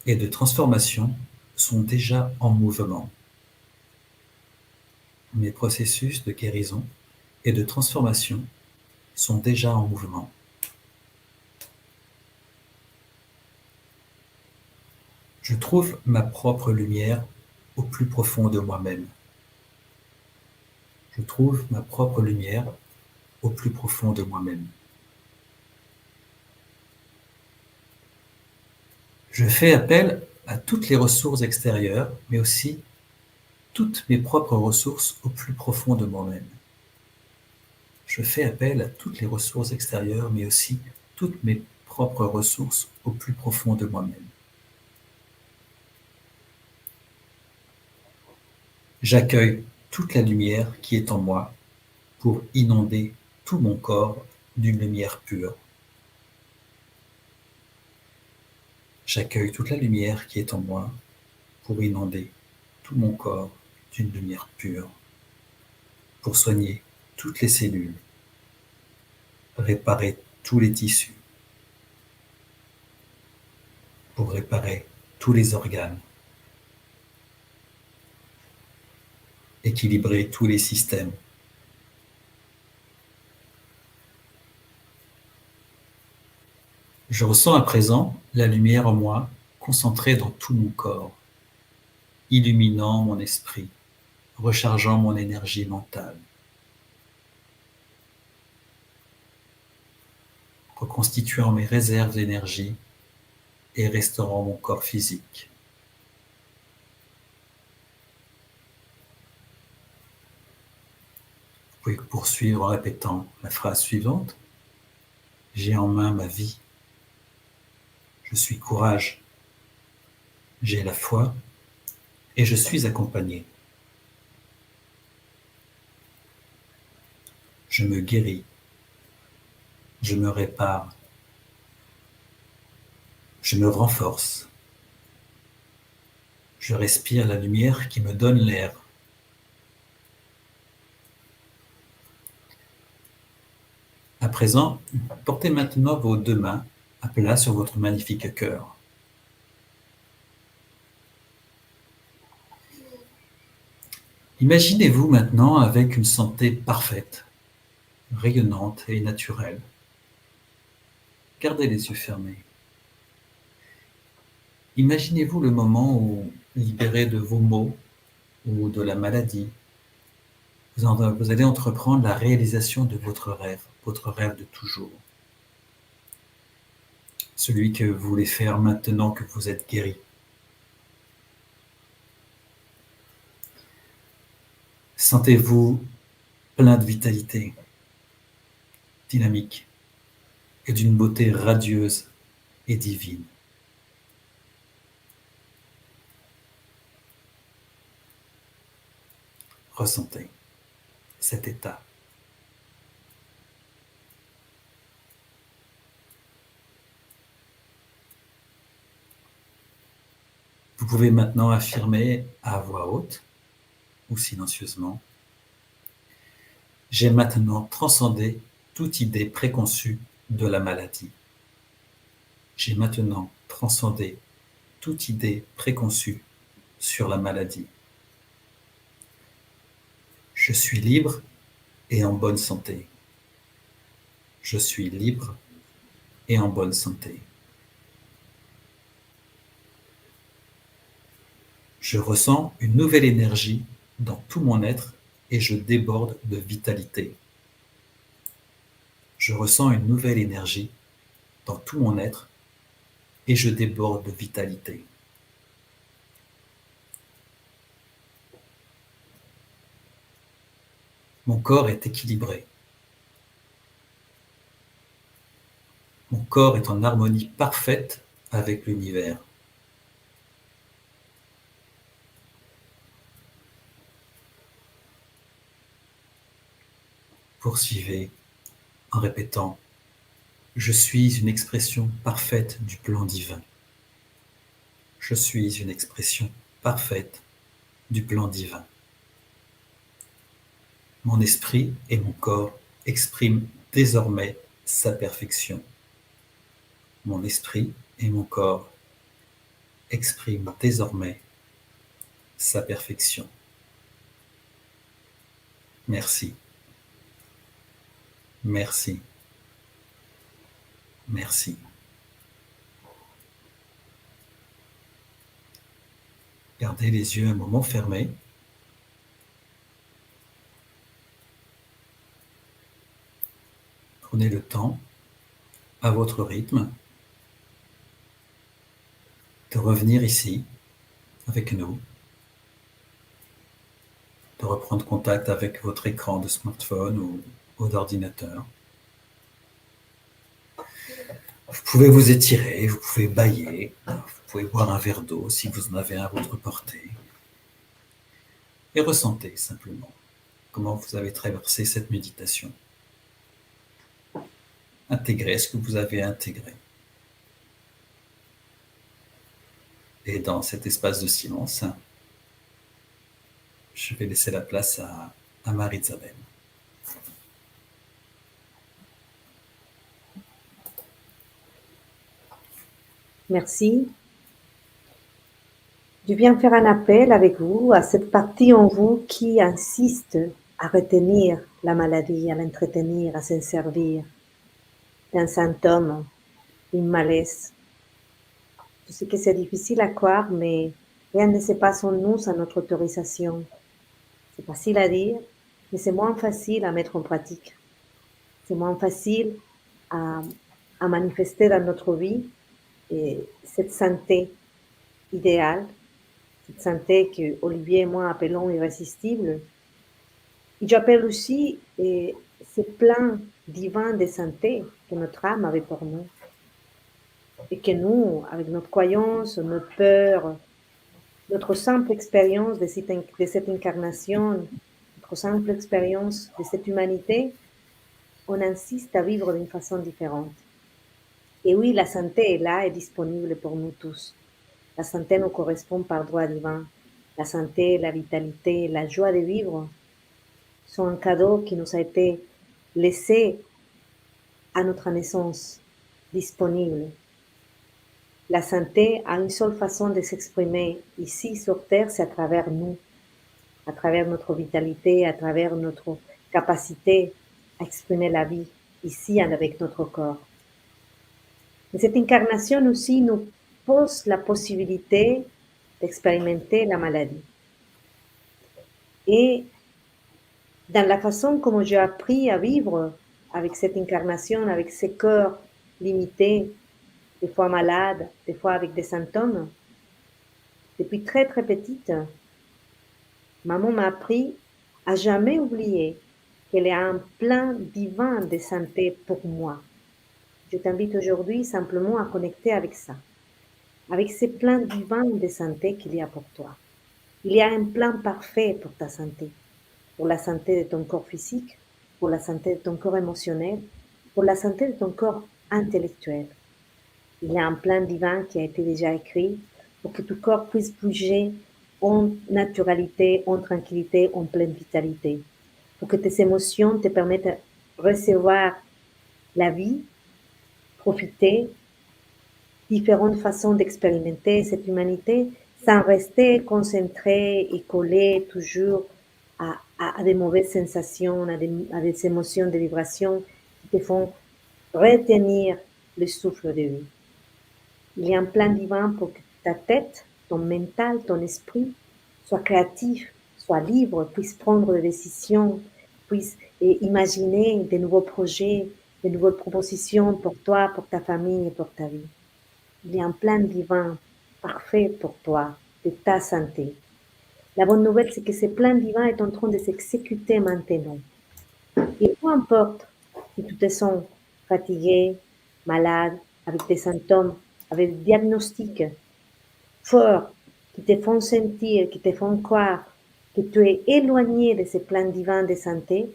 et de transformation sont déjà en mouvement. Mes processus de guérison et de transformation sont déjà en mouvement. Je trouve ma propre lumière au plus profond de moi-même. Je trouve ma propre lumière au plus profond de moi-même. Je fais appel à toutes les ressources extérieures, mais aussi toutes mes propres ressources au plus profond de moi-même. Je fais appel à toutes les ressources extérieures, mais aussi toutes mes propres ressources au plus profond de moi-même. J'accueille toute la lumière qui est en moi pour inonder tout mon corps d'une lumière pure. J'accueille toute la lumière qui est en moi pour inonder tout mon corps d'une lumière pure, pour soigner toutes les cellules, réparer tous les tissus, pour réparer tous les organes, équilibrer tous les systèmes. Je ressens à présent la lumière en moi concentrée dans tout mon corps, illuminant mon esprit, rechargeant mon énergie mentale, reconstituant mes réserves d'énergie et restaurant mon corps physique. Vous pouvez poursuivre en répétant la phrase suivante. J'ai en main ma vie. Je suis courage. J'ai la foi et je suis accompagné. Je me guéris. Je me répare. Je me renforce. Je respire la lumière qui me donne l'air. À présent, portez maintenant vos deux mains à plat sur votre magnifique cœur. Imaginez-vous maintenant avec une santé parfaite, rayonnante et naturelle. Gardez les yeux fermés. Imaginez-vous le moment où, libéré de vos maux ou de la maladie, vous allez entreprendre la réalisation de votre rêve de toujours. Celui que vous voulez faire maintenant que vous êtes guéri. Sentez-vous plein de vitalité, dynamique et d'une beauté radieuse et divine. Ressentez cet état. Vous pouvez maintenant affirmer à voix haute ou silencieusement: j'ai maintenant transcendé toute idée préconçue de la maladie. J'ai maintenant transcendé toute idée préconçue sur la maladie. Je suis libre et en bonne santé. Je suis libre et en bonne santé. Je ressens une nouvelle énergie dans tout mon être et je déborde de vitalité. Je ressens une nouvelle énergie dans tout mon être et je déborde de vitalité. Mon corps est équilibré. Mon corps est en harmonie parfaite avec l'univers. Poursuivez en répétant: je suis une expression parfaite du plan divin. Je suis une expression parfaite du plan divin. Mon esprit et mon corps expriment désormais sa perfection. Mon esprit et mon corps expriment désormais sa perfection. Merci. Merci. Merci. Gardez les yeux un moment fermés. Prenez le temps, à votre rythme, de revenir ici, avec nous, de reprendre contact avec votre écran de smartphone ou d'ordinateur. Vous pouvez vous étirer, vous pouvez bâiller, vous pouvez boire un verre d'eau si vous en avez un à votre portée. Et ressentez simplement comment vous avez traversé cette méditation. Intégrez ce que vous avez intégré. Et dans cet espace de silence, je vais laisser la place à Marie-Isabelle. Merci. Je viens faire un appel avec vous à cette partie en vous qui insiste à retenir la maladie, à l'entretenir, à s'en servir d'un symptôme, une malaise. Je sais que c'est difficile à croire, mais rien ne se passe en nous sans notre autorisation. C'est facile à dire, mais c'est moins facile à mettre en pratique. C'est moins facile à, à manifester dans notre vie et cette santé idéale, cette santé que Olivier et moi appelons irrésistible. Et j'appelle aussi ce plan divin de santé que notre âme avait pour nous. Et que nous, avec notre croyance, notre peur, notre simple expérience de cette incarnation, notre simple expérience de cette humanité, on insiste à vivre d'une façon différente. Et oui, la santé est là et disponible pour nous tous. La santé nous correspond par droit divin. La santé, la vitalité, la joie de vivre sont un cadeau qui nous a été laissé à notre naissance, disponible. La santé a une seule façon de s'exprimer ici sur Terre, c'est à travers nous, à travers notre vitalité, à travers notre capacité à exprimer la vie ici avec notre corps. Mais cette incarnation aussi nous pose la possibilité d'expérimenter la maladie. Et dans la façon comme j'ai appris à vivre avec cette incarnation, avec ce corps limité, des fois malade, des fois avec des symptômes, depuis très très petite, maman m'a appris à jamais oublier qu'elle a un plan divin de santé pour moi. Je t'invite aujourd'hui simplement à connecter avec ça, avec ce plan divin de santé qu'il y a pour toi. Il y a un plan parfait pour ta santé, pour la santé de ton corps physique, pour la santé de ton corps émotionnel, pour la santé de ton corps intellectuel. Il y a un plan divin qui a été déjà écrit pour que ton corps puisse bouger en naturalité, en tranquillité, en pleine vitalité, pour que tes émotions te permettent de recevoir la vie, profiter, différentes façons d'expérimenter cette humanité sans rester concentré et collé toujours à des mauvaises sensations, à des émotions, des vibrations qui te font retenir le souffle de vie. Il y a un plan divin pour que ta tête, ton mental, ton esprit soit créatif, soit libre, puisse prendre des décisions, puisse imaginer de nouveaux projets, de nouvelles propositions pour toi, pour ta famille et pour ta vie. Il y a un plan divin parfait pour toi, de ta santé. La bonne nouvelle, c'est que ce plan divin est en train de s'exécuter maintenant. Et peu importe si tu te sens fatigué, malade, avec des symptômes, avec des diagnostics forts qui te font sentir, qui te font croire que tu es éloigné de ce plan divin de santé,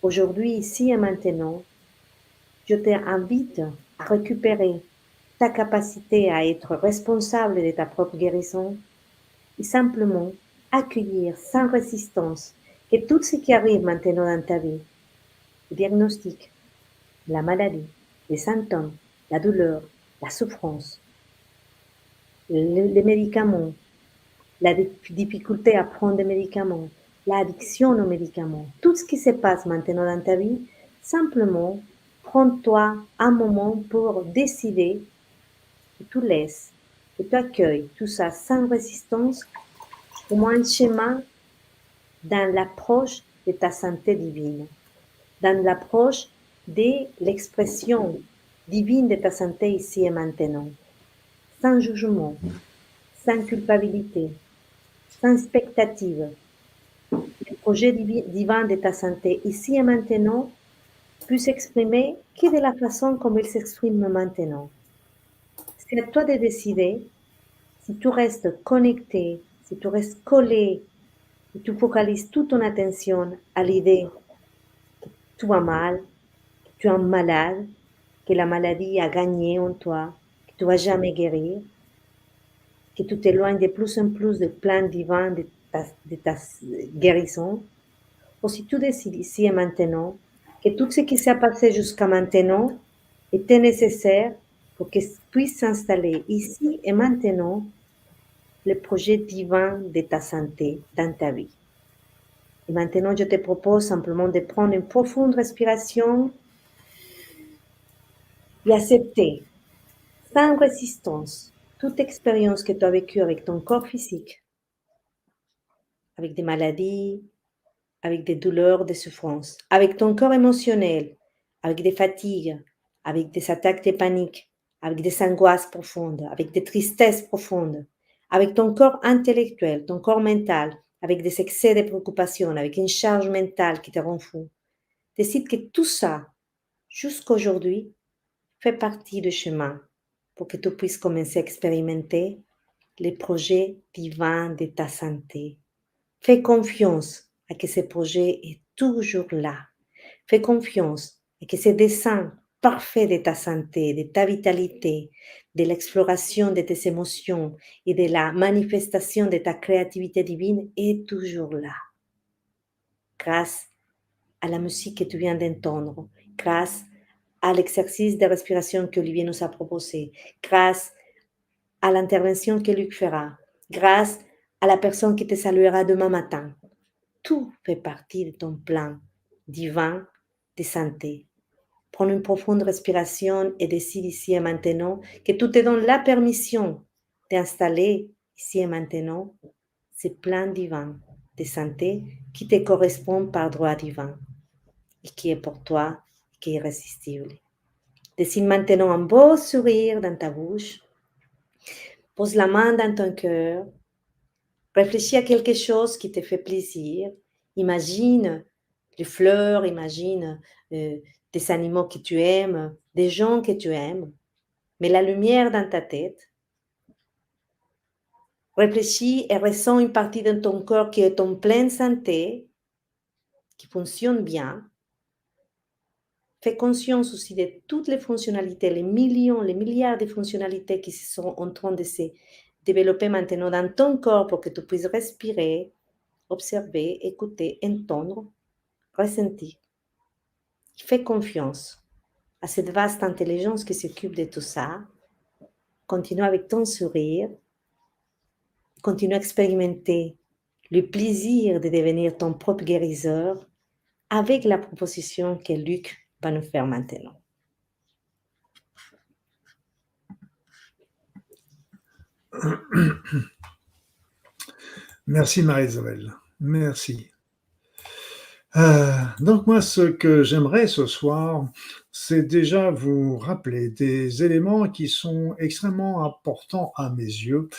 aujourd'hui, ici et maintenant, je t'invite à récupérer ta capacité à être responsable de ta propre guérison et simplement accueillir sans résistance que tout ce qui arrive maintenant dans ta vie, le diagnostic, la maladie, les symptômes, la douleur, la souffrance, les médicaments, la difficulté à prendre des médicaments, l'addiction aux médicaments, tout ce qui se passe maintenant dans ta vie, simplement prends-toi un moment pour décider que tu laisses, que tu accueilles tout ça sans résistance, comme un chemin dans l'approche de ta santé divine, dans l'approche de l'expression divine de ta santé ici et maintenant, sans jugement, sans culpabilité, sans expectative. Le projet divin de ta santé ici et maintenant peut s'exprimer que de la façon comme il s'exprime maintenant. C'est à toi de décider si tu restes connecté, si tu restes collé, si tu focalises toute ton attention à l'idée que tu vas mal, que tu es malade, que la maladie a gagné en toi, que tu vas jamais guérir, que tu t'éloignes de plus en plus du plan divin de ta guérison, ou si tu décides ici et maintenant que tout ce qui s'est passé jusqu'à maintenant était nécessaire pour que puisse s'installer ici et maintenant le projet divin de ta santé dans ta vie. Et maintenant, je te propose simplement de prendre une profonde respiration et accepter, sans résistance, toute expérience que tu as vécue avec ton corps physique, avec des maladies, avec des douleurs, des souffrances, avec ton corps émotionnel, avec des fatigues, avec des attaques de panique, avec des angoisses profondes, avec des tristesses profondes, avec ton corps intellectuel, ton corps mental, avec des excès de préoccupation, avec une charge mentale qui te rend fou. Décide que tout ça, jusqu'aujourd'hui, fait partie du chemin pour que tu puisses commencer à expérimenter les projets divins de ta santé. Fais confiance à que ce projet est toujours là. Fais confiance à que ce dessin parfait de ta santé, de ta vitalité, de l'exploration de tes émotions et de la manifestation de ta créativité divine est toujours là. Grâce à la musique que tu viens d'entendre, grâce à l'exercice de respiration que Olivier nous a proposé, grâce à l'intervention que Luc fera, grâce à la personne qui te saluera demain matin. Tout fait partie de ton plan divin de santé. Prends une profonde respiration et décide ici et maintenant que tu te donnes la permission d'installer ici et maintenant ce plan divin de santé qui te correspond par droit divin et qui est pour toi, qui est irrésistible. Décide maintenant un beau sourire dans ta bouche. Pose la main dans ton cœur. Réfléchis à quelque chose qui te fait plaisir. Imagine les fleurs, imagine des animaux que tu aimes, des gens que tu aimes. Mets la lumière dans ta tête. Réfléchis et ressens une partie de ton corps qui est en pleine santé, qui fonctionne bien. Fais conscience aussi de toutes les fonctionnalités, les millions, les milliards de fonctionnalités qui sont en train de se développer maintenant dans ton corps pour que tu puisses respirer, observer, écouter, entendre, ressentir. Fais confiance à cette vaste intelligence qui s'occupe de tout ça. Continue avec ton sourire. Continue à expérimenter le plaisir de devenir ton propre guérisseur avec la proposition que Luc va nous faire maintenant. Merci Marie-Isabelle, merci. Donc moi, ce que j'aimerais ce soir, c'est déjà vous rappeler des éléments qui sont extrêmement importants à mes yeux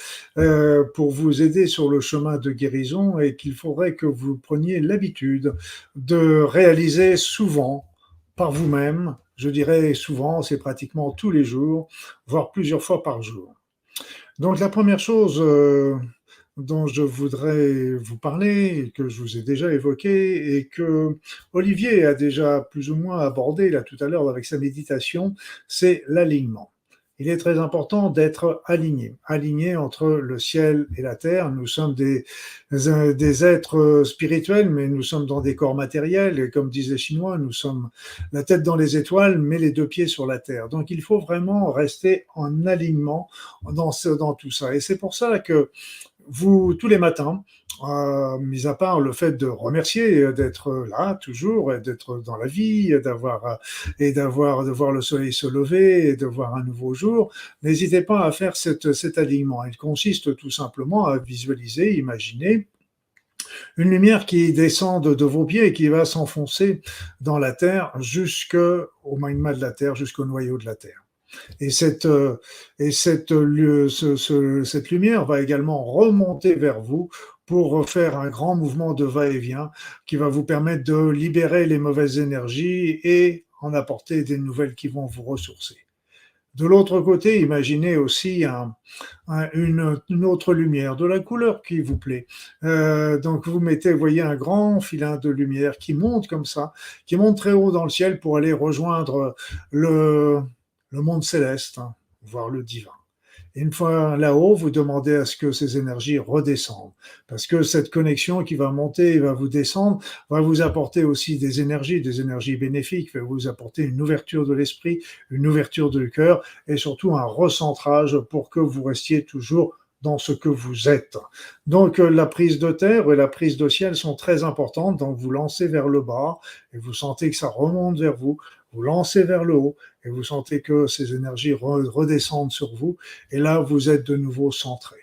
pour vous aider sur le chemin de guérison et qu'il faudrait que vous preniez l'habitude de réaliser souvent par vous-même. Je dirais souvent, c'est pratiquement tous les jours, voire plusieurs fois par jour. Donc la première chose dont je voudrais vous parler, que je vous ai déjà évoqué et que Olivier a déjà plus ou moins abordé là tout à l'heure avec sa méditation, c'est l'alignement. Il est très important d'être aligné entre le ciel et la terre. Nous sommes des êtres spirituels, mais nous sommes dans des corps matériels. Et comme disent les Chinois, nous sommes la tête dans les étoiles, mais les deux pieds sur la terre. Donc il faut vraiment rester en alignement dans tout ça. Et c'est pour ça que vous, tous les matins, mis à part le fait de remercier d'être là toujours, et d'être dans la vie, de voir le soleil se lever et de voir un nouveau jour, n'hésitez pas à faire cet alignement. Il consiste tout simplement à visualiser, imaginer une lumière qui descend de vos pieds et qui va s'enfoncer dans la terre jusqu'au magma de la terre, jusqu'au noyau de la terre. Et cette lumière va également remonter vers vous pour faire un grand mouvement de va-et-vient qui va vous permettre de libérer les mauvaises énergies et en apporter des nouvelles qui vont vous ressourcer. De l'autre côté, imaginez aussi une autre lumière, de la couleur qui vous plaît. Donc vous voyez un grand filin de lumière qui monte comme ça, qui monte très haut dans le ciel pour aller rejoindre le monde céleste, voire le divin. Et une fois là-haut, vous demandez à ce que ces énergies redescendent. Parce que cette connexion qui va monter et va vous descendre va vous apporter aussi des énergies bénéfiques, va vous apporter une ouverture de l'esprit, une ouverture du cœur et surtout un recentrage pour que vous restiez toujours dans ce que vous êtes. Donc la prise de terre et la prise de ciel sont très importantes, donc vous lancez vers le bas et vous sentez que ça remonte vers vous, vous lancez vers le haut et vous sentez que ces énergies redescendent sur vous et là vous êtes de nouveau centré.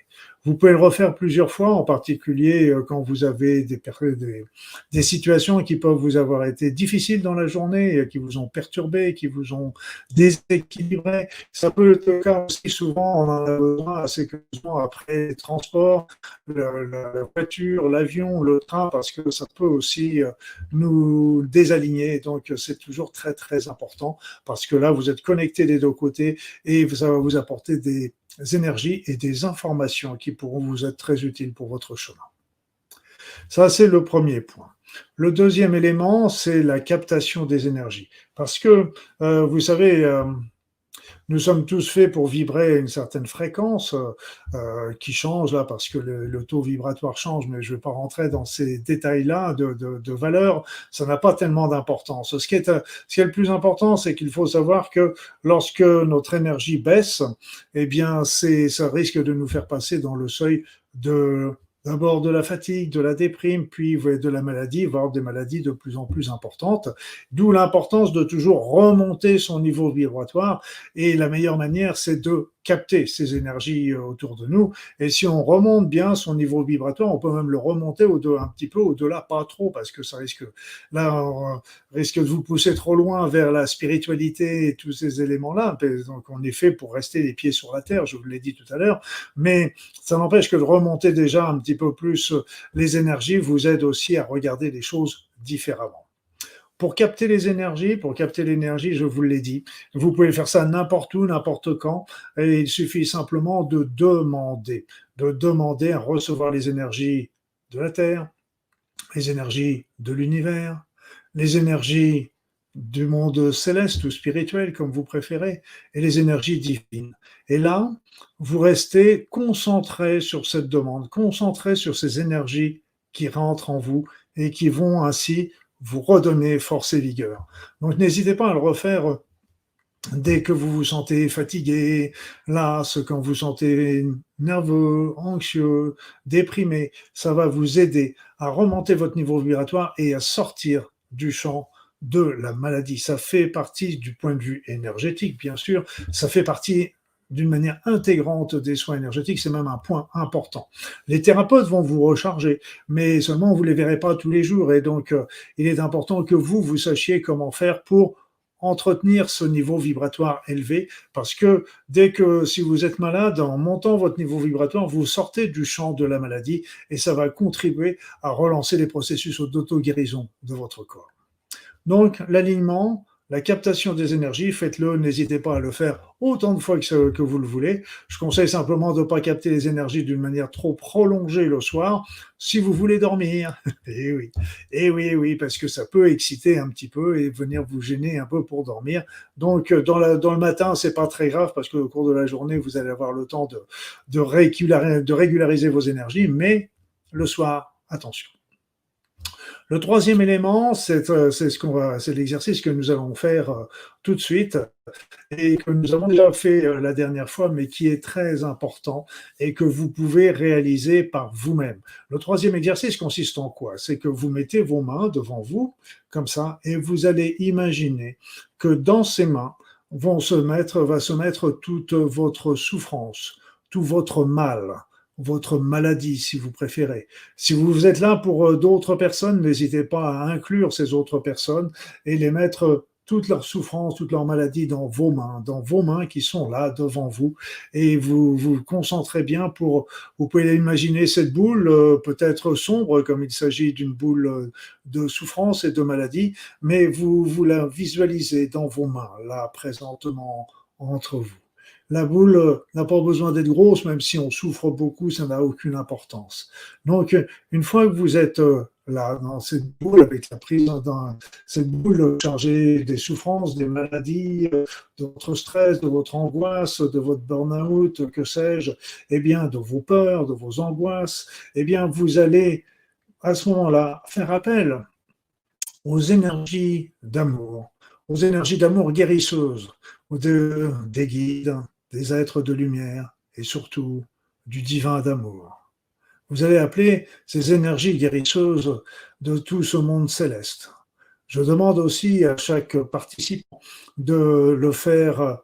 Vous pouvez le refaire plusieurs fois, en particulier quand vous avez des situations qui peuvent vous avoir été difficiles dans la journée, qui vous ont perturbé, qui vous ont déséquilibré. Ça peut être le cas aussi souvent, on en a besoin assez souvent après les transports, la voiture, l'avion, le train, parce que ça peut aussi nous désaligner. Donc c'est toujours très très important, parce que là vous êtes connectés des deux côtés et ça va vous apporter des énergies et des informations qui pourront vous être très utiles pour votre chemin. Ça, c'est le premier point. Le deuxième élément, c'est la captation des énergies. Parce que, vous savez, nous sommes tous faits pour vibrer à une certaine fréquence qui change là parce que le taux vibratoire change, mais je ne vais pas rentrer dans ces détails-là de valeur. Ça n'a pas tellement d'importance. Ce qui est le plus important, c'est qu'il faut savoir que lorsque notre énergie baisse, eh bien, ça risque de nous faire passer dans le seuil d'abord de la fatigue, de la déprime, puis de la maladie, voire des maladies de plus en plus importantes. D'où l'importance de toujours remonter son niveau vibratoire. Et la meilleure manière, c'est de capter ces énergies autour de nous. Et si on remonte bien son niveau vibratoire, on peut même le remonter un petit peu au-delà, pas trop, parce que ça risque de vous pousser trop loin vers la spiritualité et tous ces éléments-là. Donc on est fait pour rester les pieds sur la terre, je vous l'ai dit tout à l'heure, mais ça n'empêche que de remonter déjà un petit peu plus les énergies vous aide aussi à regarder les choses différemment. Pour capter l'énergie, je vous l'ai dit, vous pouvez faire ça n'importe où, n'importe quand, et il suffit simplement de demander à recevoir les énergies de la Terre, les énergies de l'univers, les énergies du monde céleste ou spirituel, comme vous préférez, et les énergies divines. Et là, vous restez concentré sur cette demande, concentré sur ces énergies qui rentrent en vous et qui vont ainsi vous redonner force et vigueur. Donc n'hésitez pas à le refaire dès que vous vous sentez fatigué, las, quand vous sentez nerveux, anxieux, déprimé. Ça va vous aider à remonter votre niveau vibratoire et à sortir du champ de la maladie. Ça fait partie du point de vue énergétique, bien sûr, ça fait partie d'une manière intégrante des soins énergétiques, c'est même un point important. Les thérapeutes vont vous recharger, mais seulement vous ne les verrez pas tous les jours, et donc il est important que vous sachiez comment faire pour entretenir ce niveau vibratoire élevé, parce que si vous êtes malade, en montant votre niveau vibratoire, vous sortez du champ de la maladie, et ça va contribuer à relancer les processus d'auto-guérison de votre corps. Donc, l'alignement, la captation des énergies, faites-le, n'hésitez pas à le faire autant de fois que vous le voulez. Je conseille simplement de ne pas capter les énergies d'une manière trop prolongée le soir, si vous voulez dormir. Et oui, parce que ça peut exciter un petit peu et venir vous gêner un peu pour dormir. Donc, dans le matin, c'est pas très grave, parce qu'au cours de la journée, vous allez avoir le temps de régulariser vos énergies, mais le soir, attention. Le troisième élément, c'est l'exercice que nous allons faire tout de suite et que nous avons déjà fait la dernière fois, mais qui est très important et que vous pouvez réaliser par vous-même. Le troisième exercice consiste en quoi? C'est que vous mettez vos mains devant vous, comme ça, et vous allez imaginer que dans ces mains va se mettre toute votre souffrance, tout votre mal, votre maladie, si vous préférez. Si vous êtes là pour d'autres personnes, n'hésitez pas à inclure ces autres personnes et les mettre toute leur souffrance, toute leur maladie dans vos mains qui sont là devant vous, et vous vous concentrez bien vous pouvez imaginer cette boule peut-être sombre, comme il s'agit d'une boule de souffrance et de maladie, mais vous la visualisez dans vos mains, là, présentement, entre vous. La boule n'a pas besoin d'être grosse, même si on souffre beaucoup, ça n'a aucune importance. Donc, une fois que vous êtes là, dans cette boule, avec la prise dans cette boule chargée des souffrances, des maladies, de votre stress, de votre angoisse, de votre burn-out, que sais-je, eh bien, de vos peurs, de vos angoisses, eh bien, vous allez à ce moment-là faire appel aux énergies d'amour, aux énergies d'amour guérisseuses, des guides, des êtres de lumière et surtout du divin d'amour. Vous allez appeler ces énergies guérisseuses de tout ce monde céleste. Je demande aussi à chaque participant de le faire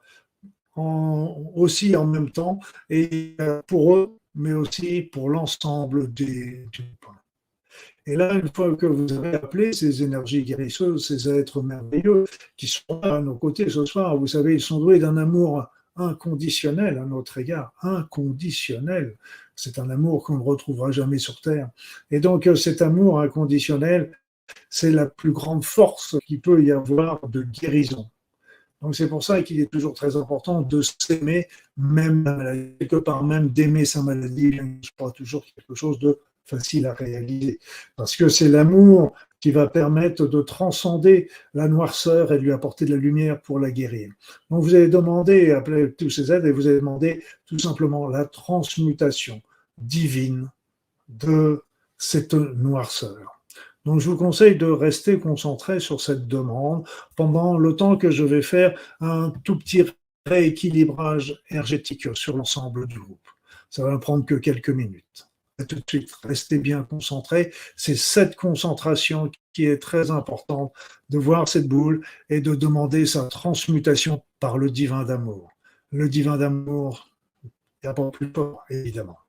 aussi en même temps, et pour eux, mais aussi pour l'ensemble du peuple. Et là, une fois que vous avez appelé ces énergies guérisseuses, ces êtres merveilleux qui sont à nos côtés ce soir, vous savez, ils sont doués d'un amour inconditionnel à notre égard, inconditionnel. C'est un amour qu'on ne retrouvera jamais sur Terre. Et donc, cet amour inconditionnel, c'est la plus grande force qu'il peut y avoir de guérison. Donc, c'est pour ça qu'il est toujours très important de s'aimer, même la maladie, quelque part même d'aimer sa maladie, je crois toujours quelque chose de facile à réaliser. Parce que c'est l'amour qui va permettre de transcender la noirceur et de lui apporter de la lumière pour la guérir. Donc vous allez demander, après tous ces aides, et vous allez demander tout simplement la transmutation divine de cette noirceur. Donc je vous conseille de rester concentré sur cette demande pendant le temps que je vais faire un tout petit rééquilibrage énergétique sur l'ensemble du groupe. Ça va ne prendre que quelques minutes. Tout de suite, restez bien concentrés. C'est cette concentration qui est très importante, de voir cette boule et de demander sa transmutation par le divin d'amour. Le divin d'amour, il n'y a pas plus fort, évidemment.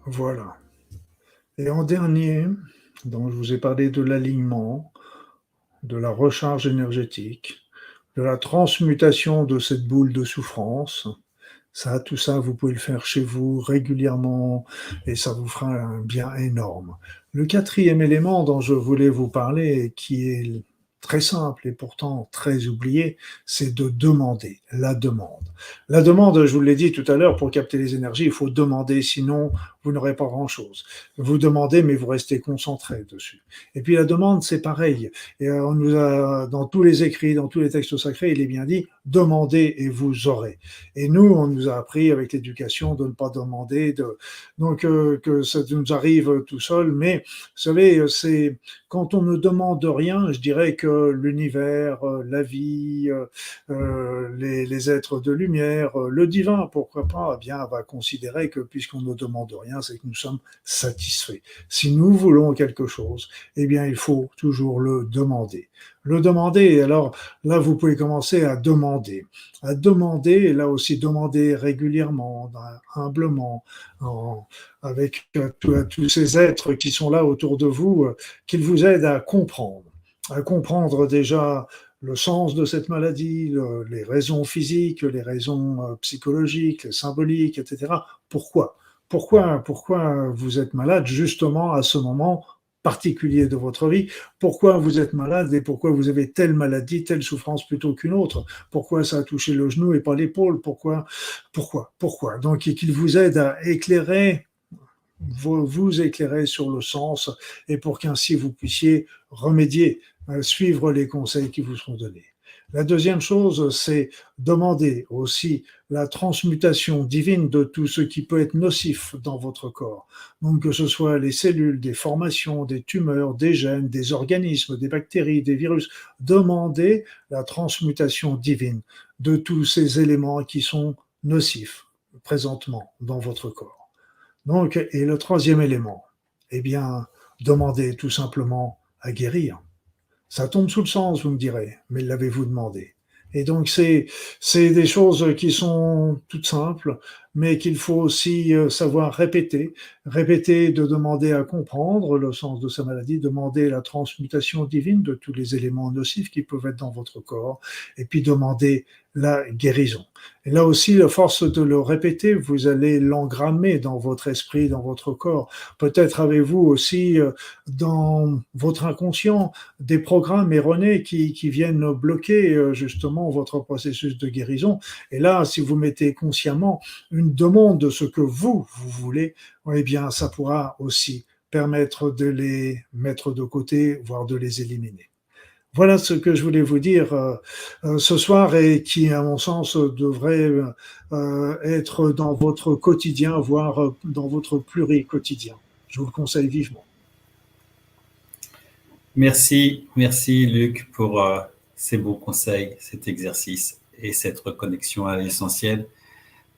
Voilà. Et en dernier, donc je vous ai parlé de l'alignement, de la recharge énergétique, de la transmutation de cette boule de souffrance. Ça, tout ça, vous pouvez le faire chez vous régulièrement et ça vous fera un bien énorme. Le quatrième élément dont je voulais vous parler, qui est très simple et pourtant très oublié, c'est de demander, la demande. La demande, je vous l'ai dit tout à l'heure, pour capter les énergies, il faut demander, sinon vous n'aurez pas grand-chose. Vous demandez, mais vous restez concentré dessus. Et puis la demande, c'est pareil. Et on nous a, dans tous les écrits, dans tous les textes sacrés, il est bien dit, demandez et vous aurez. Et nous, on nous a appris avec l'éducation de ne pas demander, donc que ça nous arrive tout seul. Mais vous savez, c'est quand on ne demande rien, je dirais que l'univers, la vie, les êtres de lumière, le divin, pourquoi pas, eh bien, va considérer que puisqu'on ne demande rien, c'est que nous sommes satisfaits. Si nous voulons quelque chose, eh bien, il faut toujours le demander. Le demander, alors là, vous pouvez commencer à demander, et là aussi demander régulièrement, humblement, avec tous ces êtres qui sont là autour de vous, qu'ils vous aident à comprendre déjà le sens de cette maladie, les raisons physiques, les raisons psychologiques, les symboliques, etc. Pourquoi vous êtes malade justement à ce moment particulier de votre vie? Pourquoi vous êtes malade et pourquoi vous avez telle maladie, telle souffrance plutôt qu'une autre? Pourquoi ça a touché le genou et pas l'épaule? Pourquoi? Donc, qu'il vous aide à éclairer, vous éclairer sur le sens et pour qu'ainsi vous puissiez remédier, suivre les conseils qui vous seront donnés. La deuxième chose, c'est demander aussi la transmutation divine de tout ce qui peut être nocif dans votre corps. Donc que ce soit les cellules, des formations, des tumeurs, des gènes, des organismes, des bactéries, des virus. Demandez la transmutation divine de tous ces éléments qui sont nocifs présentement dans votre corps. Donc, et le troisième élément, eh bien, demandez tout simplement à guérir. Ça tombe sous le sens, vous me direz, mais l'avez-vous demandé? Et donc, c'est des choses qui sont toutes simples, mais qu'il faut aussi savoir répéter de demander à comprendre le sens de sa maladie, demander la transmutation divine de tous les éléments nocifs qui peuvent être dans votre corps, et puis demander la guérison. Et là aussi, la force de le répéter, vous allez l'engrammer dans votre esprit, dans votre corps. Peut-être avez-vous aussi dans votre inconscient des programmes erronés qui viennent bloquer justement votre processus de guérison. Et là, si vous mettez consciemment une demande de ce que vous voulez, eh bien, ça pourra aussi permettre de les mettre de côté, voire de les éliminer. Voilà ce que je voulais vous dire ce soir et qui, à mon sens, devrait être dans votre quotidien, voire dans votre pluri-quotidien. Je vous le conseille vivement. Merci Luc pour ces beaux conseils, cet exercice et cette reconnexion à l'essentiel.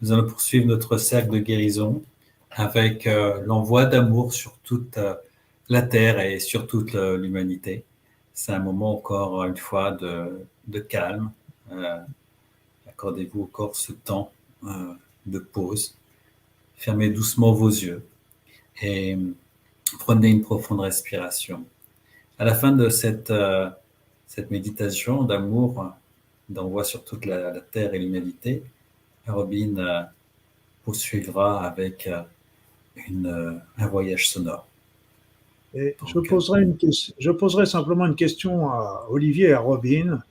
Nous allons poursuivre notre cercle de guérison avec l'envoi d'amour sur toute la Terre et sur toute l'humanité. C'est un moment encore une fois de calme. Accordez-vous encore ce temps de pause. Fermez doucement vos yeux et prenez une profonde respiration. À la fin de cette méditation d'amour, d'envoi sur toute la Terre et l'humanité, Robin poursuivra avec un voyage sonore. Et je poserai simplement une question à Olivier et à Robin.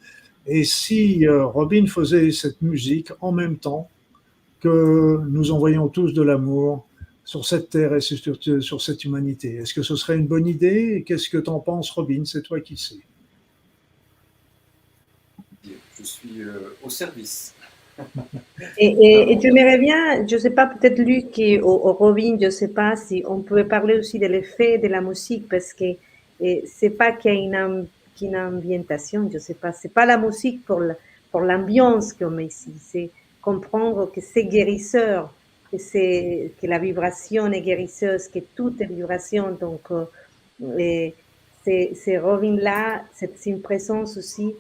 Et si Robin faisait cette musique en même temps que nous envoyons tous de l'amour sur cette terre et sur cette humanité, est-ce que ce serait une bonne idée? Qu'est-ce que tu en penses, Robin? C'est toi qui sais. Je suis au service. Et tu m'aimerais bien, je ne sais pas, peut-être Luc ou Robin, je ne sais pas si on pouvait parler aussi de l'effet de la musique, parce que c'est pas qu'il y a une ambientation, je ne sais pas, c'est pas la musique pour l'ambiance qu'on met ici, c'est comprendre que c'est guérisseur, que la vibration est guérisseuse, que tout est vibration, donc c'est Robin là, c'est une présence aussi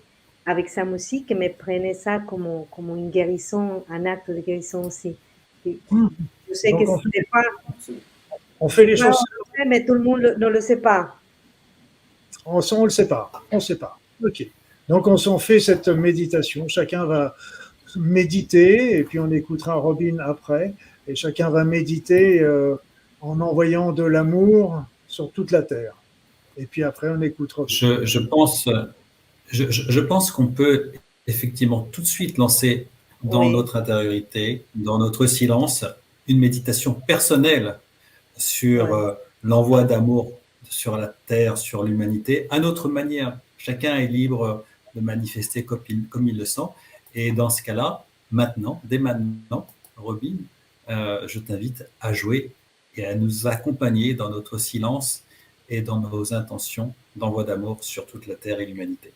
avec sa musique, mais prenez ça comme une guérison, un acte de guérison aussi. Je sais donc que c'est pas... On fait les choses... Mais tout le monde ne le sait pas. On le sait pas. On ne sait pas. OK. Donc, on fait cette méditation. Chacun va méditer, et puis on écoutera Robin après. Et chacun va méditer en envoyant de l'amour sur toute la Terre. Et puis après, on écoutera. Je pense qu'on peut effectivement tout de suite lancer dans notre intériorité, dans notre silence, une méditation personnelle sur l'envoi d'amour sur la terre, sur l'humanité, à notre manière. Chacun est libre de manifester comme il le sent. Et dans ce cas-là, maintenant, dès maintenant, Robin, je t'invite à jouer et à nous accompagner dans notre silence et dans nos intentions d'envoi d'amour sur toute la terre et l'humanité.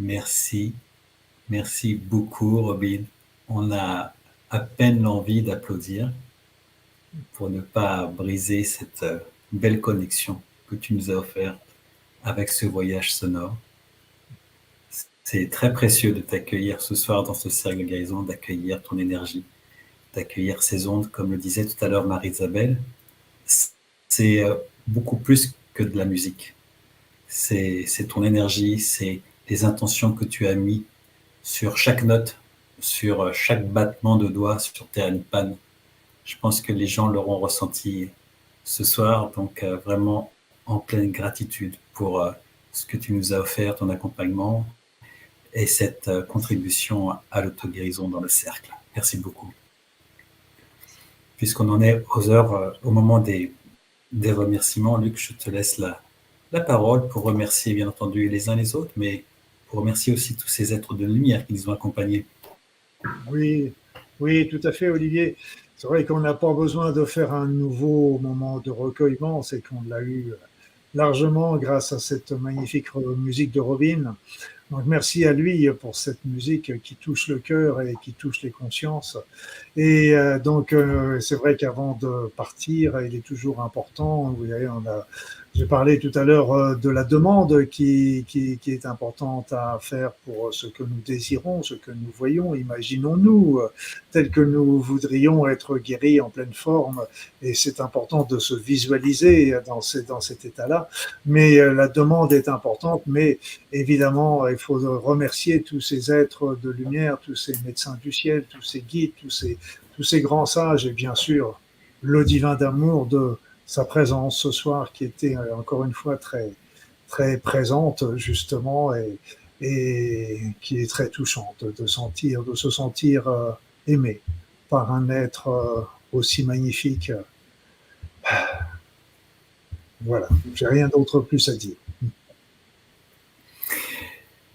Merci, merci beaucoup, Robin. On a à peine l'envie d'applaudir pour ne pas briser cette belle connexion que tu nous as offerte avec ce voyage sonore. C'est très précieux de t'accueillir ce soir dans ce cercle de guérison, d'accueillir ton énergie, d'accueillir ces ondes, comme le disait tout à l'heure Marie-Isabelle. C'est beaucoup plus que de la musique. c'est ton énergie, c'est les intentions que tu as mis sur chaque note, sur chaque battement de doigts sur tes handpan. Je pense que les gens l'auront ressenti ce soir, donc vraiment en pleine gratitude pour ce que tu nous as offert, ton accompagnement et cette contribution à l'auto-guérison dans le cercle. Merci beaucoup. Puisqu'on en est au moment des remerciements, Luc, je te laisse la parole pour remercier bien entendu les uns les autres, mais pour remercier aussi tous ces êtres de lumière qui nous ont accompagnés. Oui, oui, tout à fait, Olivier. C'est vrai qu'on n'a pas besoin de faire un nouveau moment de recueillement, c'est qu'on l'a eu largement grâce à cette magnifique musique de Robin. Donc merci à lui pour cette musique qui touche le cœur et qui touche les consciences. Et donc c'est vrai qu'avant de partir, il est toujours important. Vous voyez, j'ai parlé tout à l'heure de la demande qui est importante à faire pour ce que nous désirons, ce que nous voyons. Imaginons-nous tel que nous voudrions être guéris en pleine forme. Et c'est important de se visualiser dans cet état-là. Mais la demande est importante. Mais évidemment, il faut remercier tous ces êtres de lumière, tous ces médecins du ciel, tous ces guides, tous ces grands sages et bien sûr le divin d'amour de sa présence ce soir qui était encore une fois très, très présente justement et qui est très touchante de se sentir aimé par un être aussi magnifique. Voilà, j'ai rien d'autre plus à dire.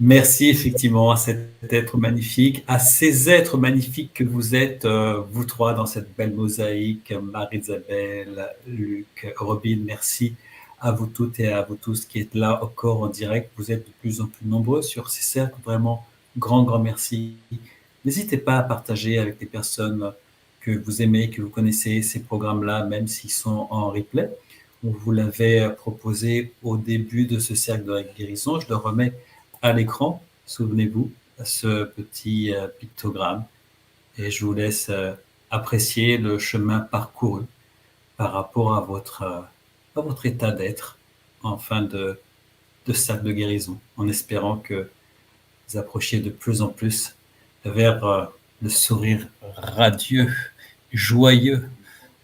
Merci effectivement à cet être magnifique, à ces êtres magnifiques que vous êtes, vous trois, dans cette belle mosaïque, Marie-Isabelle, Luc, Robin, merci à vous toutes et à vous tous qui êtes là encore en direct. Vous êtes de plus en plus nombreux sur ces cercles, vraiment grand merci. N'hésitez pas à partager avec les personnes que vous aimez, que vous connaissez ces programmes-là, même s'ils sont en replay. On vous l'avait proposé au début de ce cercle de la guérison, je le remets à l'écran, souvenez-vous, ce petit pictogramme, et je vous laisse apprécier le chemin parcouru par rapport à votre état d'être en fin de cercle de guérison, en espérant que vous approchiez de plus en plus vers le sourire radieux, joyeux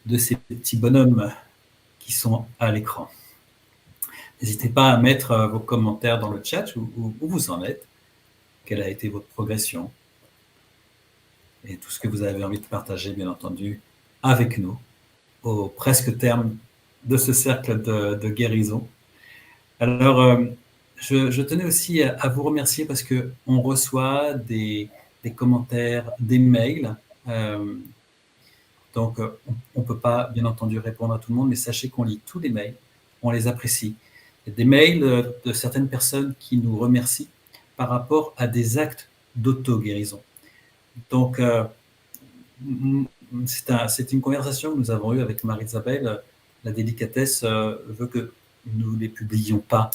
de ces petits bonhommes qui sont à l'écran. N'hésitez pas à mettre vos commentaires dans le chat où vous en êtes, quelle a été votre progression et tout ce que vous avez envie de partager, bien entendu, avec nous au presque terme de ce cercle de guérison. Alors, je tenais aussi à vous remercier parce qu'on reçoit des commentaires, des mails. Donc, on ne peut pas, bien entendu, répondre à tout le monde, mais sachez qu'on lit tous les mails, on les apprécie. Il y a des mails de certaines personnes qui nous remercient par rapport à des actes d'auto-guérison. Donc, c'est une conversation que nous avons eue avec Marie-Isabelle. La délicatesse veut que nous ne les publions pas,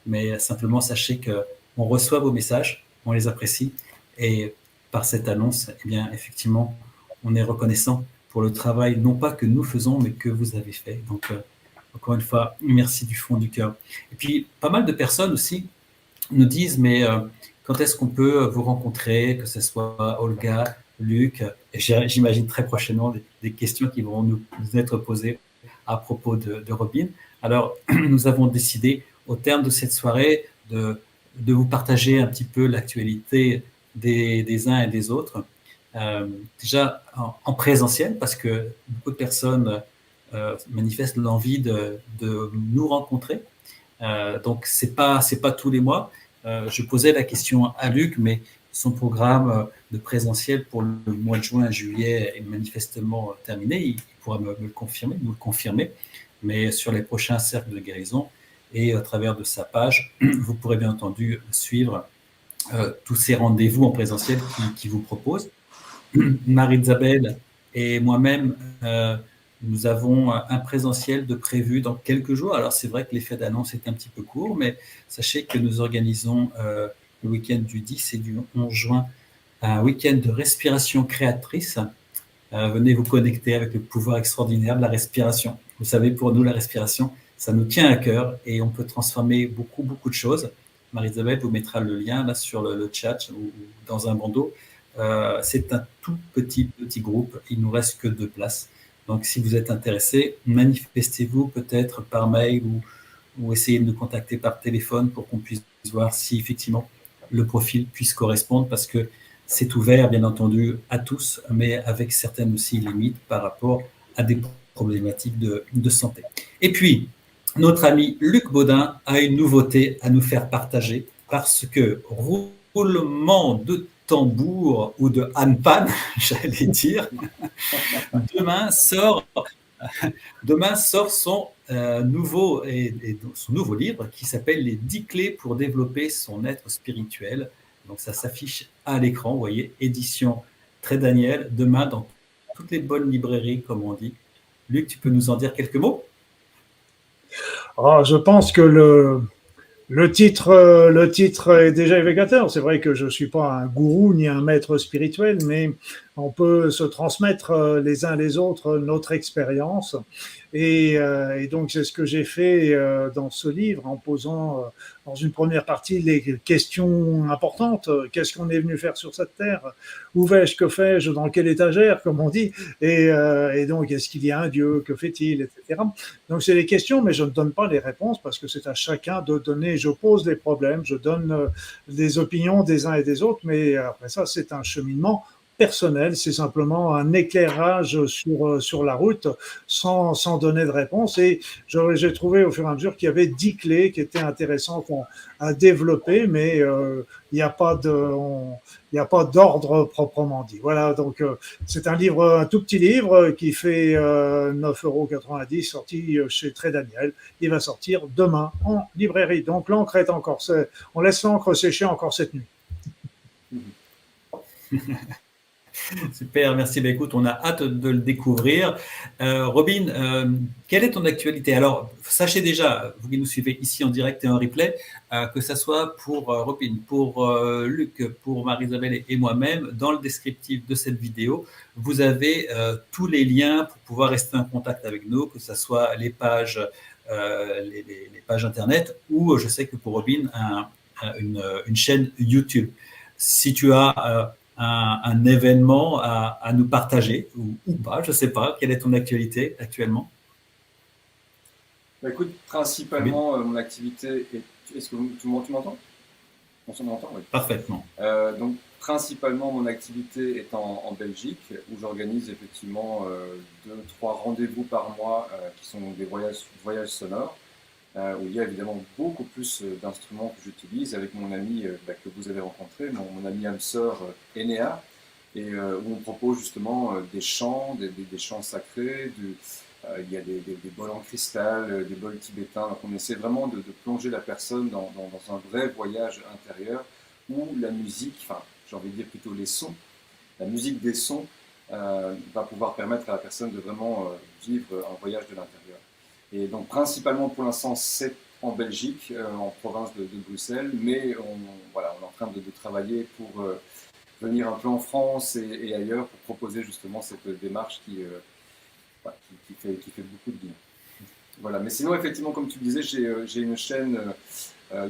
mais simplement sachez qu'on reçoit vos messages, on les apprécie, et par cette annonce, eh bien, effectivement, on est reconnaissant pour le travail, non pas que nous faisons, mais que vous avez fait. Donc, encore une fois, merci du fond du cœur. Et puis, pas mal de personnes aussi nous disent, mais quand est-ce qu'on peut vous rencontrer, que ce soit Olga, Luc, et j'imagine très prochainement des questions qui vont nous être posées à propos de Robin. Alors, nous avons décidé, au terme de cette soirée, de vous partager un petit peu l'actualité des uns et des autres. Déjà en présentiel, parce que beaucoup de personnes manifestent l'envie de nous rencontrer. Donc, c'est pas tous les mois. Je posais la question à Luc, mais son programme de présentiel pour le mois de juin et juillet est manifestement terminé. Il pourra nous le confirmer. Mais sur les prochains cercles de guérison et à travers de sa page, vous pourrez bien entendu suivre tous ces rendez-vous en présentiel qu'il vous propose. Marie-Isabelle et moi-même, nous avons un présentiel de prévu dans quelques jours. Alors, c'est vrai que l'effet d'annonce est un petit peu court, mais sachez que nous organisons le week-end du 10 et du 11 juin un week-end de respiration créatrice. Venez vous connecter avec le pouvoir extraordinaire de la respiration. Vous savez, pour nous, la respiration, Ça nous tient à cœur et on peut transformer beaucoup, beaucoup de choses. Marie-Isabelle vous mettra le lien là sur le chat ou dans un bandeau. C'est un tout petit groupe. Il nous reste que 2 places. Donc, si vous êtes intéressé, manifestez-vous peut-être par mail ou essayez de nous contacter par téléphone pour qu'on puisse voir si effectivement le profil puisse correspondre, parce que c'est ouvert, bien entendu, à tous, mais avec certaines aussi limites par rapport à des problématiques de santé. Et puis, notre ami Luc Baudin a une nouveauté à nous faire partager, parce que roulement de tambour ou de hanpan, j'allais dire, demain sort son nouveau livre qui s'appelle « Les 10 clés pour développer son être spirituel ». Donc ça s'affiche à l'écran, vous voyez, édition Très Daniel, demain dans toutes les bonnes librairies, comme on dit. Luc, tu peux nous en dire quelques mots? Je pense que le titre est déjà évocateur. C'est vrai que je ne suis pas un gourou ni un maître spirituel, mais on peut se transmettre les uns les autres notre expérience. Et donc, c'est ce que j'ai fait dans ce livre, en posant dans une première partie les questions importantes. Qu'est-ce qu'on est venu faire sur cette terre? Où vais-je? Que fais-je? Dans quelle étagère, comme on dit? Et donc, est-ce qu'il y a un Dieu? Que fait-il? Etc. Donc, c'est les questions, mais je ne donne pas les réponses parce que c'est à chacun de donner. Je pose des problèmes, je donne des opinions des uns et des autres, mais après ça, c'est un cheminement personnel, c'est simplement un éclairage sur la route sans donner de réponse. Et j'ai trouvé au fur et à mesure qu'il y avait 10 clés qui étaient intéressantes à développer, mais il n'y a pas d'ordre proprement dit. Voilà, donc c'est un tout petit livre qui fait 9,90 €, sorti chez Très Daniel. Il va sortir demain en librairie. Donc l'encre est encore, on laisse l'encre sécher encore cette nuit. Super, merci. Ben, écoute, on a hâte de le découvrir. Robin, quelle est ton actualité? Alors, sachez déjà, vous qui nous suivez ici en direct et en replay, que ça soit pour Robin, pour Luc, pour Marie-Isabelle et moi-même, dans le descriptif de cette vidéo, vous avez tous les liens pour pouvoir rester en contact avec nous, que ce soit les pages, les pages Internet, ou je sais que pour Robin, une chaîne YouTube. Si tu as un événement à nous partager ou pas, je ne sais pas. Quelle est ton actualité actuellement? Écoute, principalement, mon activité est... Est-ce que tu m'entends? On s'en entend, oui. Parfaitement. Donc, principalement, mon activité est en Belgique, où j'organise effectivement 2-3 rendez-vous par mois qui sont des voyages sonores, où il y a évidemment beaucoup plus d'instruments que j'utilise avec mon ami que vous avez rencontré, mon ami âme sœur Enea, et où on propose justement des chants, des chants sacrés, il y a des bols en cristal, des bols tibétains. Donc on essaie vraiment de plonger la personne dans un vrai voyage intérieur où la musique, enfin j'ai envie de dire plutôt les sons, la musique des sons va pouvoir permettre à la personne de vraiment vivre un voyage de l'intérieur. Et donc principalement pour l'instant c'est en Belgique, en province de Bruxelles, mais on est en train de travailler pour venir un peu en France et ailleurs pour proposer justement cette démarche qui fait beaucoup de bien. Voilà. Mais sinon effectivement comme tu disais, j'ai une chaîne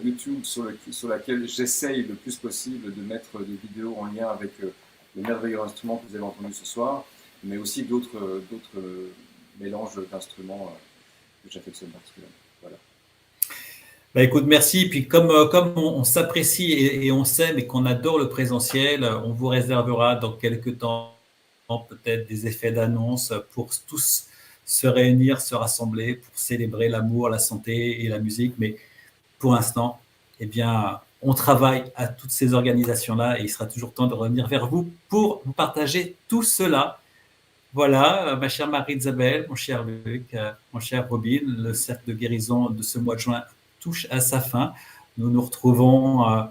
YouTube sur laquelle j'essaye le plus possible de mettre des vidéos en lien avec le merveilleux instrument que vous avez entendu ce soir, mais aussi d'autres mélanges d'instruments que j'affectionne particulièrement. Voilà. Bah écoute, merci. Puis comme on s'apprécie et on s'aime et qu'on adore le présentiel, on vous réservera dans quelques temps peut-être des effets d'annonce pour tous se réunir, se rassembler pour célébrer l'amour, la santé et la musique. Mais pour l'instant, eh bien, on travaille à toutes ces organisations-là et il sera toujours temps de revenir vers vous pour vous partager tout cela. Voilà, ma chère Marie-Isabelle, mon cher Luc, mon cher Robin, le cercle de guérison de ce mois de juin touche à sa fin. Nous nous retrouvons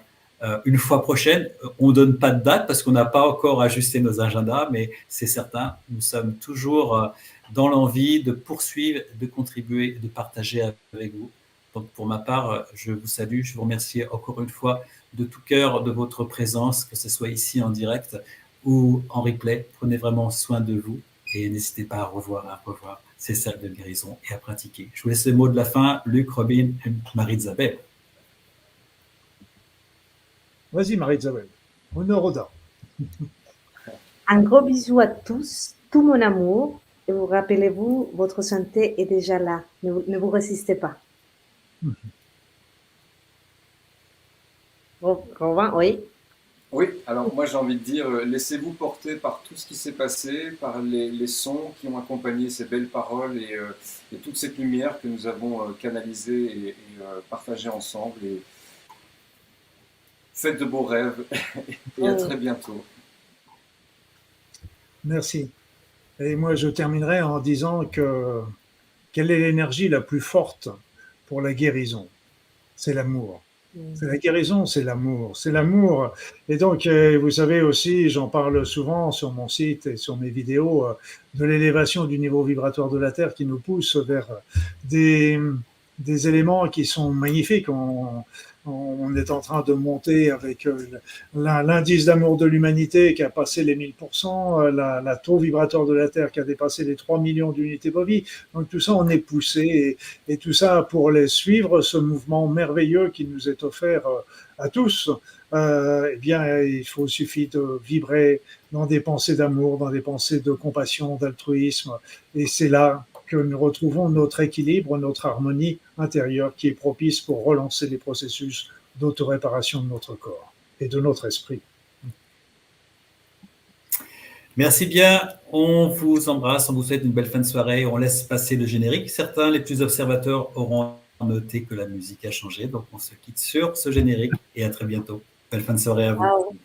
une fois prochaine. On ne donne pas de date parce qu'on n'a pas encore ajusté nos agendas, mais c'est certain, nous sommes toujours dans l'envie de poursuivre, de contribuer, de partager avec vous. Donc pour ma part, je vous salue, je vous remercie encore une fois de tout cœur de votre présence, que ce soit ici en direct ou en replay. Prenez vraiment soin de vous et n'hésitez pas à revoir ces cercles de guérison et à pratiquer. Je vous laisse le mot de la fin, Luc, Robin et Marie-Isabelle. Vas-y, Marie-Isabelle. Honneur aux dames. Un gros bisou à tous, tout mon amour. Et vous rappelez-vous, votre santé est déjà là. Ne vous résistez pas. Robin, oui. Oui, alors moi j'ai envie de dire, laissez-vous porter par tout ce qui s'est passé, par les sons qui ont accompagné ces belles paroles et toute cette lumière que nous avons canalisée et partagée ensemble. Et faites de beaux rêves et à très bientôt. Merci. Et moi, je terminerai en disant que quelle est l'énergie la plus forte pour la guérison? C'est l'amour. C'est la guérison, c'est l'amour. C'est l'amour. Et donc, vous savez aussi, j'en parle souvent sur mon site et sur mes vidéos, de l'élévation du niveau vibratoire de la Terre qui nous pousse vers des éléments qui sont magnifiques. On est en train de monter avec l'indice d'amour de l'humanité qui a passé les 1000%, la taux vibratoire de la Terre qui a dépassé les 3 millions d'unités bovies. Donc tout ça, on est poussé et tout ça pour les suivre, ce mouvement merveilleux qui nous est offert à tous. Eh bien, suffit de vibrer dans des pensées d'amour, dans des pensées de compassion, d'altruisme. Et c'est là que nous retrouvons notre équilibre, notre harmonie intérieure qui est propice pour relancer les processus d'autoréparation de notre corps et de notre esprit. Merci bien, on vous embrasse, on vous souhaite une belle fin de soirée, on laisse passer le générique. Certains, les plus observateurs, auront noté que la musique a changé, donc on se quitte sur ce générique et à très bientôt. Belle fin de soirée à vous. Wow.